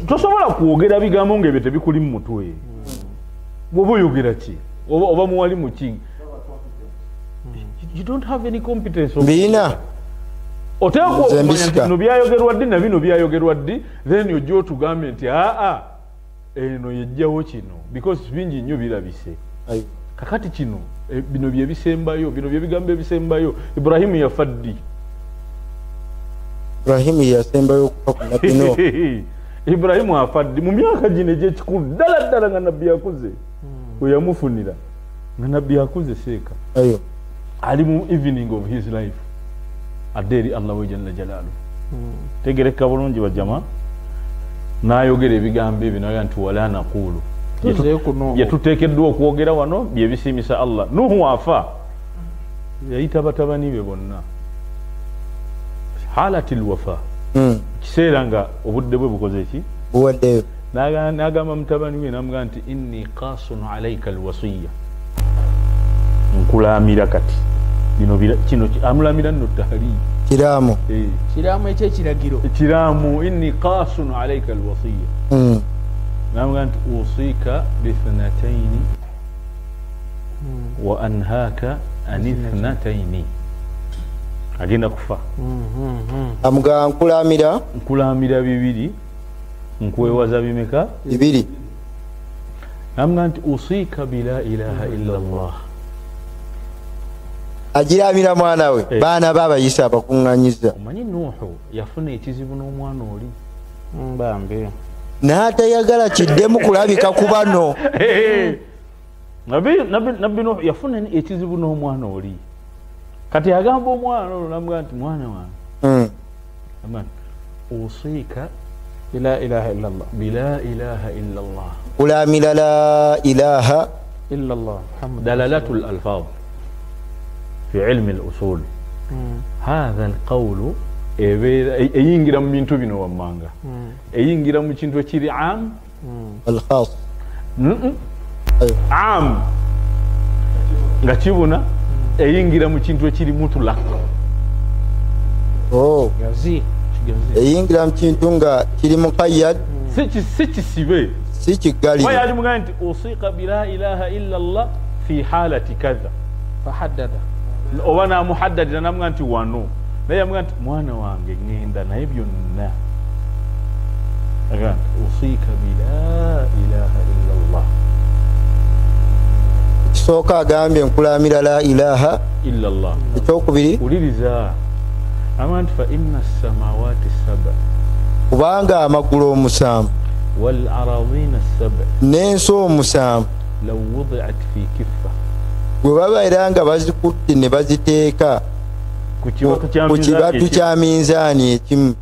tosobola kwogera bigambo ng'ebyo tebikuli mu mutwe bw'oba oyogera ki oba muwali muki you don't have any competence mbina oteekwa okumanya nti bino byayogerwa ddi na bino byayogerwa ddi then ojja otugambe nti eno yejjawo kino because bingi nnyo birabise kakati kino bino byebisembayo bino byebigambo ebisembayo Ibrahimu yafa ddi Ibrahimu yasembayo okufa ku nabbi Nuh Ibrahimu afadde mu myaka gino egy'ekikulu ddala nga nabbi yakuze we yamufunira nga nabbi yakuze seeka ali mu evening of his life adde eri Allah jalla jalaalu tegereka bulungi bajama n'ayogera ebigambo ebyo naye nti wala naqulu yetuteekeddwa okwogera wano byebisimisa Allah. Nuhu afa yayita batabani be bonna halatil wafa kiseera nga obudde bwe bukoze ki buwadde n'agamba mutabani we namugamba nti inni qasun alayka alwasiya nkulamira kati kino amulamira nno tahali kiraamu ekyekiragiro kiraamu inni qasun alayka alwasiya namugamba nti usika bithnataini wa anhaaka an ithnataini agenda kufa amugamba nkulamira bibiri nkwewaza bimeka bibiri namugamba nti usika bila ilaha illa Allah agiramira mwana we baana babayisa abakuŋŋanyiza. Omanyi Nuhu yafuna ekizibu n'omwana oli bambe n'atayagala kiddemu kulabika ku bano. Nabbi Nuhu yafuna ekizibu n'omwana oli kati agamba omwana olwo namugamba nti mwana wange usiika bila ilaha illa Allah kulamira la ilaha illa Allah. dalalatul alfaz في علم الأصول هذا القول ينجر من بنتو بنو ومانغا ينجر من بنتو كيري عام الخاص عام غاتيبونا ينجر من بنتو كيري مطلق غازي ينجر من بنتو كيري مقيد سيتي سيبي سيتي غالي ما يعلم أنت أوصيك بلا إله إلا الله في حالة كذا فحدد owana muhaddad namugamba nti wano naye amugamba nti mwana wange ngenda naye byonna agamba usiika bila ilaha illa Allah kisooka agambye nkulamira la ilaha illa Allah ekyokubiri uliriza amugamba nti fa inna as-samawati as-sab'a kubanga amagulu omusanvu wal aradina as-sab'a n'ensi omusanvu law wudi'at fi kiffa bwe babaera nga bazikutte ne baziteeka ku kibatu kya minzaani ekimu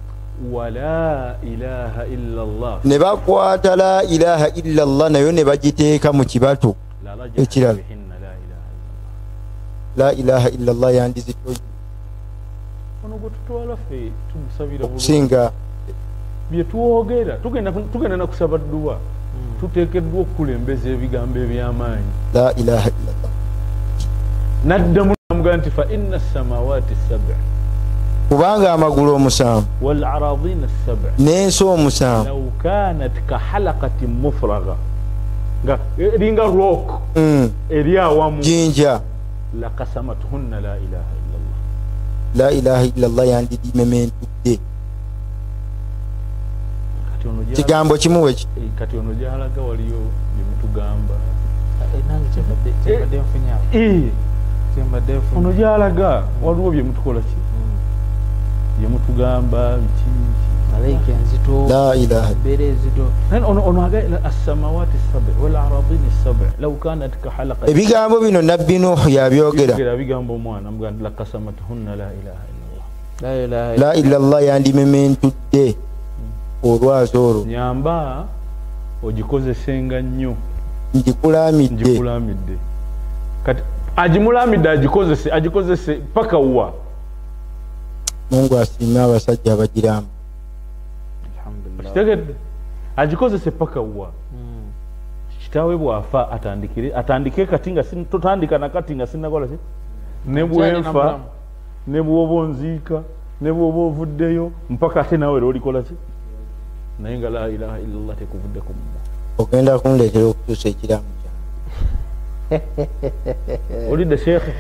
wala ilaha illa Allah ne bakwata la ilaha illa Allah nayo ne bagiteeka mu kibatu ekirala la ilaha illa Allah yandizitoyi okusinga byetwogera tugenda nakusaba dduwa tuteekeddwa okukulembeza ebigambo eby'amaanyi la ilaha illa Allah naddamu namugamba nti fa inna as-samawati as-sab'a kubanga amagulu omusanvu wal aradina as-sab'a n'ensi omusanvu law kanat ka halaqatin mufragha nga eringa rock eri awamu jinja la qasamatuhunna la ilaha illa Allah la ilaha illa Allah yandidimementudde kigambo kimuwe kati ono gyalaga waliyo byemutugamba kyembadde nfunyawo ono gyalaga waliwo byemutukola ki byemutugamba biki malayika enzito la ilaha embeera ezito ono agaira as-samawati as-sab'a wal aradini as-sab'a law kanat ka halaqa ebigambo bino nabbi Nuhu yabyogera bigambo omwana muganda la qasamatuhunna la ilaha illallah la ilaha illallah yandimementudde olwazi olwo nyamba ogikozesenga nnyo njikulamidde kati agimulamidde agikozese paka wa Mungu asiime abasajja abagiramu kitegedde agikozese paka wa kitaawe bwafa atandike kati nga totandika nakati nga sinakola ki ne bwefa ne bwoba onziika ne bwoba ovuddeyo mpaka ate nawe era olikola ki naye nga la ilaha illallah tekuvudde ku mumma ogenda kundeetera okutuusa ekiramu olidde sheekhe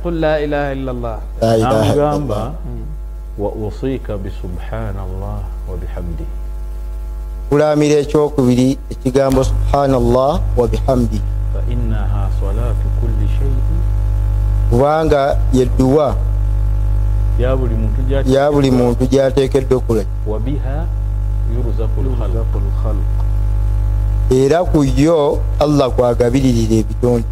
قل لا إله إلا الله amugamba wa usika bisubhanallah wa bihamdi kulamira ekyokubiri ekigambo subhanallah wa bihamdi fa innaha salatu kulli shay'in kubanga yedduwa ya buli muntu gyateekeddwa okola wa biha yurzaqul khalq era ku yo Allah kwagabiririra ebitonde.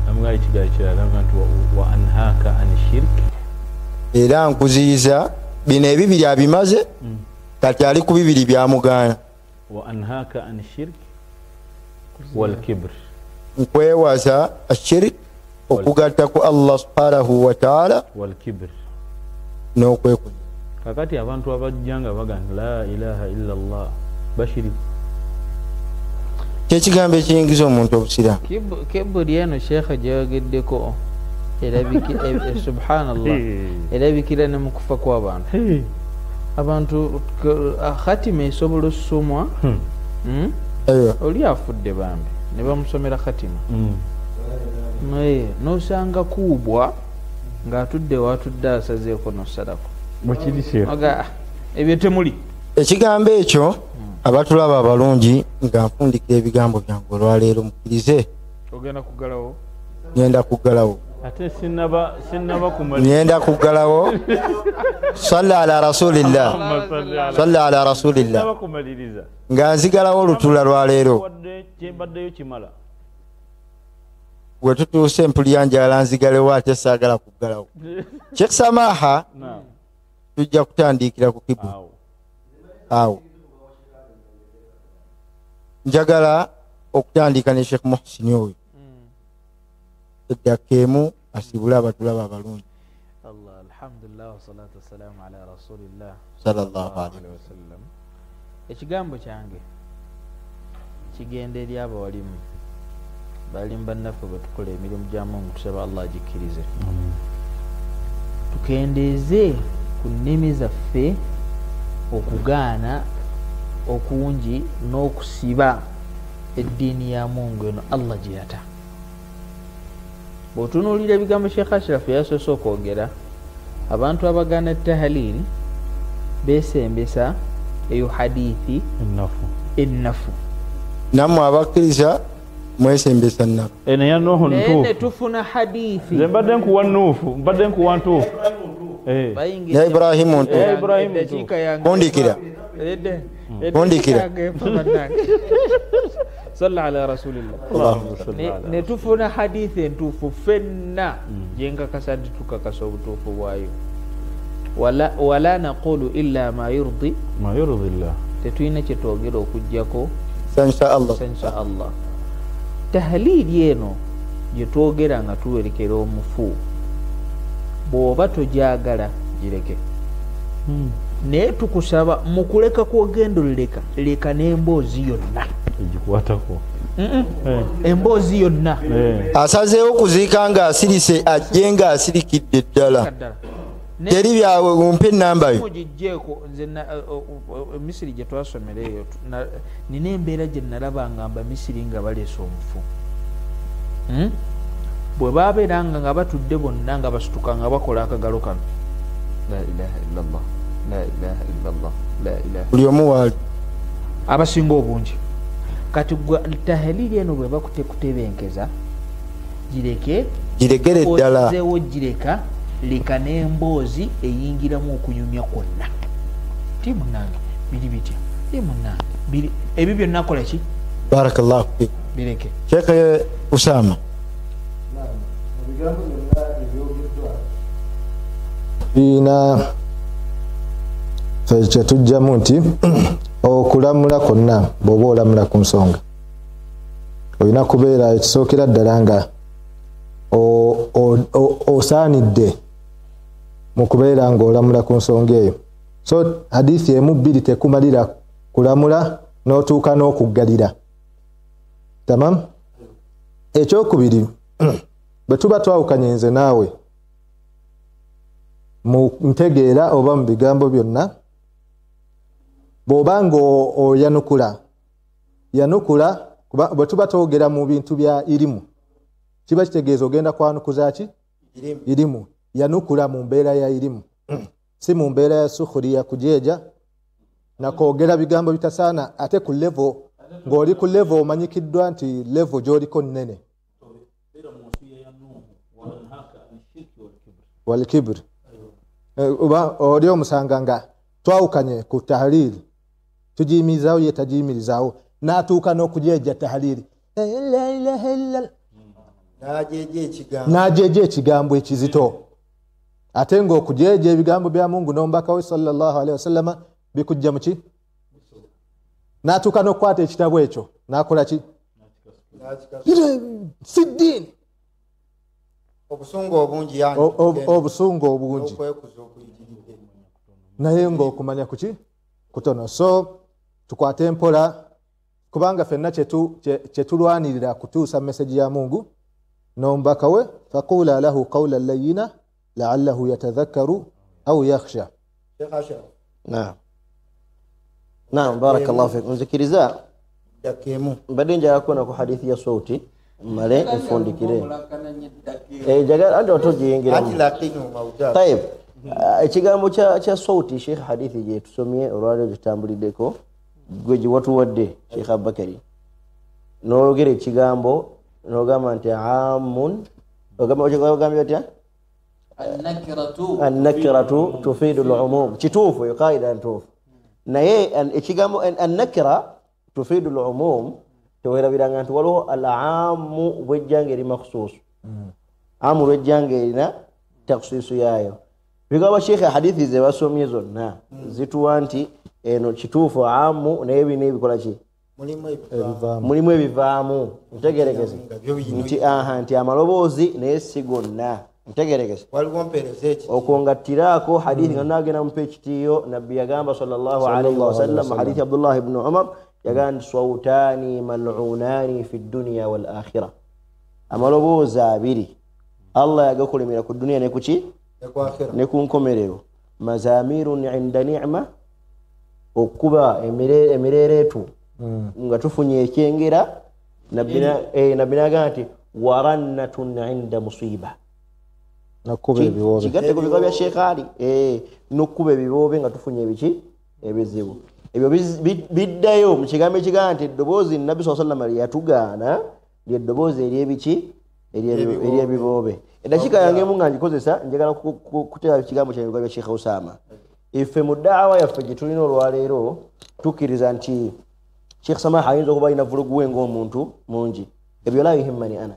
namga ekigayi kirala nti wa anhaka an shirk era nkuziyiza bino ebibiri abimaze kati ali ku bibiri byamugaana. wa anhaka an shirk wal kibr nkwewaza ashirk okugatta ku Allah subhanahu wa ta'ala wal kibr n'okwekunya. kakati abantu abajjanga bagamba la ilaha illa Allah bashiri kyekigambo ekiyingiza omuntu obusira. kiburi eno sheekha gyeyogeddeko subhanallah erabikira ne mu kufa kw'abantu. abantu khatima esobola okusomwa oli afudde bambi ne bamusomera khatima nosanga kuubwa ng'atudde watudde asazeeko nosalako ebyo temuli. ekigambo ekyo abatulaba abalungi nga nfundikira ebigambo byange olwaleero mukkirize ogenda kuggalawo. ngenda kuggalawo ate sinaba kumaliza ngenda kuggalawo. salla ala rasulillah salla ala rasulillah sinaba kumaliriza nga nzigalawo olutula lwaleero. kyembaddeyo kimala bwe tutuuse mpulira njagala nzigalewo ate saagala kuggalawo. Sheikh Samaha tujja kutandikira ku kibu awo. njagala okutandika ne Sheikh Muhsin oyo eddaka emu asibule abatulaba abalungi. Allah alhamdulillah wassalatu wassalamu ala rasulillah sallallahu alaihi wasallam. ekigambo kyange kigenda eri abawalimu balimu bannaffe bwe tukola emirimu gyamungu tusaba Allah agikkirize. tukendeeze ku nnimi zaffe okugaana okungi n'okusiba eddiini ya Mungu eno Allah gye yata. bw'otunuulira ebigambo Sheikh Ashraf yasoose okwogera, abantu abagaana tahalili beesembesa eyo hadithi ennafu. nammwe abakkiriza mwesembesa nnafu. naye ne tufuna hadithi. nze mbadde nkuwa nnuufu mbadde nkuwa ntuufu. ya Ibrahimu ntuufu kundikira kundikira salla ala rasulillah. ne tufuna hadithi entuufu fenna gyenkakasa nti tukakasa obutuufu bwayo. wala naqulu illa ma yurdi llah. tetulina kyetwogera okugjako insha Allah. tahalili eno gyetwogera nga tuwerekera omufu bw'oba togyagala gireke. naye tukusaba mukuleka kwogendo leka n'emboozi yonna egikwatako emboozi yonna. asazeewo okuziika ng'asirise ajje ng'asirikidde ddala. teri byawe umpe enamba yo mugijjeeko. nze misiri gye twasomera eyo nina embeera gye nalaba ngamba misiri nga baleese omufu. bwe babeeranga nga batudde bonna nga basituka nga bakola akagalo kano la ilaha illallah la ilaha illallah la ilaha. buli omu waali abasinga obungi. kati tahalili eno bwe bakutekutebenkeza giregere ddala. ozeewo gireka leka n'emboozi eyingiramu okunyumya kwonna. ti munnange biri bitya ti munnange ebyo byonna kola ki barakallahu fik bireke. Sheikh Usama ina fe kyetujjamu nti okulamula kwonna bw'oba olamula ku nsonga olina kubeera ekisookera ddala nga osaanidde mu kubeera ng'olamula ku nsonga eyo. so hadithi emu bbiri tekumalira kulamula n'otuuka n'okuggalira. tamam. ekyokubiri bwe tuba twawukanye nze naawe mu ntegeera oba mu bigambo byonna, bw'oba nga oyanukula kuba bwe tuba twogera mu bintu bya irimu kiba kitegeeza ogenda kwanukuza ki irimu. yanukula mu mbeera ya irimu si mu mbeera ya sukhuriya kujeja na kwogera bigambo bitasaana ate ku level ng'oli ku level omanyikiddwa nti level gy'oliko nnene. wal kibr oba oli omusanga nga twawukanye ku tahlili tugiyimirizaawo ye tagiyimirizaawo n'atuuka n'okujeja tahlili n'ajeja ekigambo ekizito ate ng'okujeja ebigambo bya Mungu n'omubaka we sallallahu alaihi wasallama bikujja muki n'atuuka n'okukwata ekitabo ekyo n'akola ki siddiini obusungu obungi naye ng'okumanya kuki kutono. So tukwate empola kubanga fenna kyetulwanirira kutuusa meseji ya Mungu n'omubaka we faqula lahu qawlan layyina la'allahu yatadhakkaru au yakhsha. Naam, barakallahu fikum. Nzikiriza mbadde njagala kukoona ku hadithi ya sauti male enfundikire jagala andi otogiyingiramu. Tayib, ekigambo kya sauti Sheikh hadithi gye tusomye olwaliro gitambuliddeko gwe giwatuwadde Sheikh Abubakari n'oyogera ekigambo n'ogamba nti amun ogambye otya annakiratu tufiidu al-umum kituufu eyo qaida ntuufu naye ekigambo annakira tufiidu al-umum tewerabiranga nti waliwo al-amu bwejjanga eri makhsuusu amu lwejjanga erina takhsiisu yaayo. Bigamba Sheikh hadithi ze basomye zonna zituwa nti eno kituufu amu naye bino ebikola ki mulimu ebivaamu ntegeregeze nti amaloboozi naye si gonna ntegeregeze okwongattiraako hadithi nga nagenda mupa ekitiiyo nabbi yagamba sallallahu alaihi wasallam hadithi Abdullah ibn Umar yagamba nti swawtaani mal'unaani fi dunya wal akhira amaloboozi abiri Allah yagakolemera ku dunia ne kuki ne ku nkomerero mazamirun inda ni'ma okuba emireretu nga tufunye ekyengera nabina gati warannatun inda musiba nakuba ebiwobe kigatte ku bigo bya Sheikh Ali nokuba ebiwobe nga tufunye ebiki ebizibu ebyo biddayo mu kigambo ekigamba nti eddoboozi Nabbi sallallahu alaihi wasallam yatugaana ly'eddoboozi ery'ebiki ery'ebiwobe. Eddakiika yange mu nga ngikozesa njagala kuteera ekigambo kya bya Sheikh Usama. Ife mu daawa yaffe gye tulina olwaleero tukkiriza nti Sheikh Samaha ayinza okuba alina vulugu ng'omuntu mungi ebyo la yuhimmani ana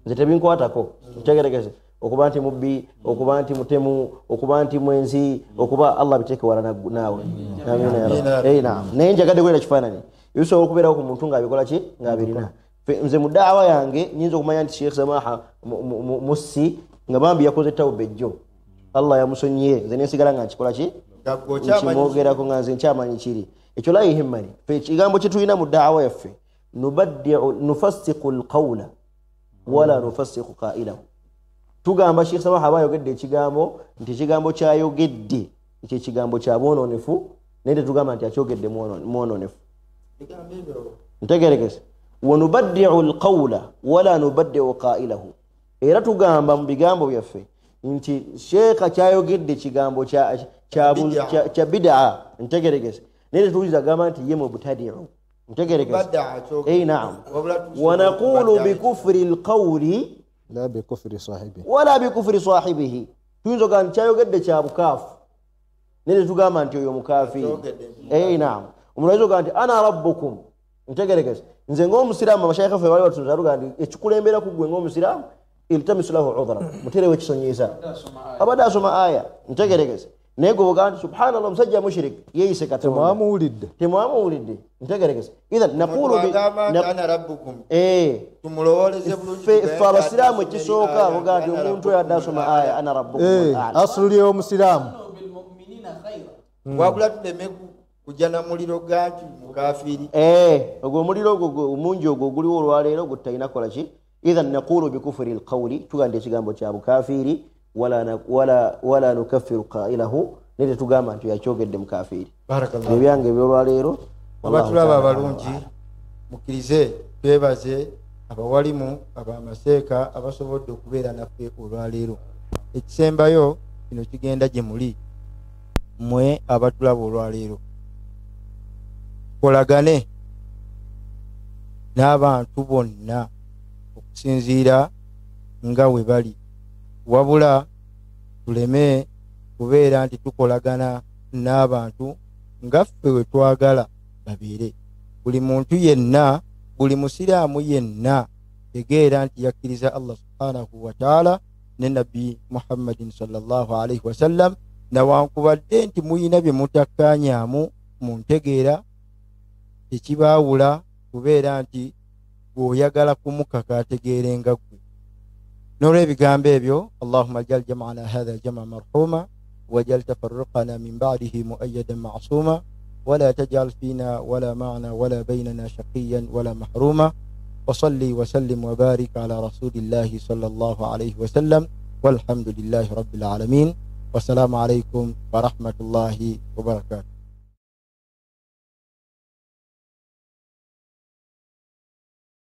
nze tebinkwatako ntegeregeze okuba nti mubbi okuba nti mutemu okuba nti mwenzi okuba Allah biteeke wala naawe naam naye njagadde kwera kifaananyi bisobola okubeerawo ku muntu ng'abikola ki ng'abirina. Nze mu daawa yange nyinza okumanya nti Sheikh Samaha musi nga bambi yakoze tawba ejjo Allah yamusonyiye nze nensigala nga nkikola ki nkimwogerako nga nze nkyamanyi kiri ekyo la yuhimmani. Ekigambo kye tulina mu daawa yaffe nufassiqu alqawla wala nufassiqu qailahu. Tugamba Sheikh Samaha aba ayogedde ekigambo nti ekigambo kyayogedde ekyo ekigambo kya bwononefu naye tetugamba nti akyogedde mwononefu ntegeregese. ونبدع القول ولا نبدع قائله. Era tugamba mu bigambo byaffe nti Sheikh kyayogedde kigambo kya bid'a ntegeregese naye tetuwuliriza gamba nti ye mubtadi'u ntegeregese. Naam, wa naqulu bikufri alqawli la bikufri sahibihi wala bikufri sahibihi. Tuyinza okugamba nti kyayogedde kya bukaafu naye tetugamba nti oyo mukafiri. Naam, omuntu ayinza okugamba nti ana rabbukum ntegeregese. Nze ng'omusiraamu abashayikha ffe bali batuzaruga nti ekikulembera ku gwe ng'omusiraamu iltamisu lahu udhra muterewo ekisonyiisa abadde asoma aya ntegeregese naye gwe ogamba nti subhanallah omusajja mushrik yeeyise Katonda temwamuwulidde ntegeregese. Idhan naqulu ffe abasiraamu ekisooka ogamba nti omuntu oyo adde asoma aya ana rabbukum asulu ly'omusiraamu wabula tuleme kujja na muliro ganti mukafiri ogwo omuliro ogwo omungi ogwo oguliwo olwaleero gwe tutalina kola ki. Idhan naqulu bikufri alqawli tugamba ekigambo kya bukafiri wala nukaffiru qailahu naye tetugamba nti yakyogedde mukafiri. Ebyange ebyolwaleero abatulaba abalungi mukkirize twebaze abawalimu abamaseeka abasobodde okubeera naffe olwaleero. Ekisembayo kino kigenda gye muli mmwe abatulaba olwaleero kolagane n'abantu bonna okusinziira nga we bali wabula tuleme kubeera nti tukolagana n'abantu nga ffe we twagala babeere. Buli muntu yenna, buli musiraamu yenna tegeera nti yakkiriza Allah subhanahu wa ta'ala ne Nabbi Muhammadin sallallahu alaihi wasallam, nawankubadde nti muyina bye mutakkanyaamu mu ntegeera, tekibaawula kubeera nti bw'oyagala kumukaka ategeere nga ggwe. N'olw'ebigambo ebyo, Allahumma jal jam'ana hadha jama marhuma wajal tafarruqana min ba'dihi mu'ayyadan ma'suma wala taj'al fina wala ma'ana wala baynana shaqiyan wala mahruma wa salli wa sallim wa barik ala rasulillahi sallallahu alayhi wa sallam walhamdulillahi rabbil alamin. Wassalamu alaykum wa rahmatullahi wa barakatuh.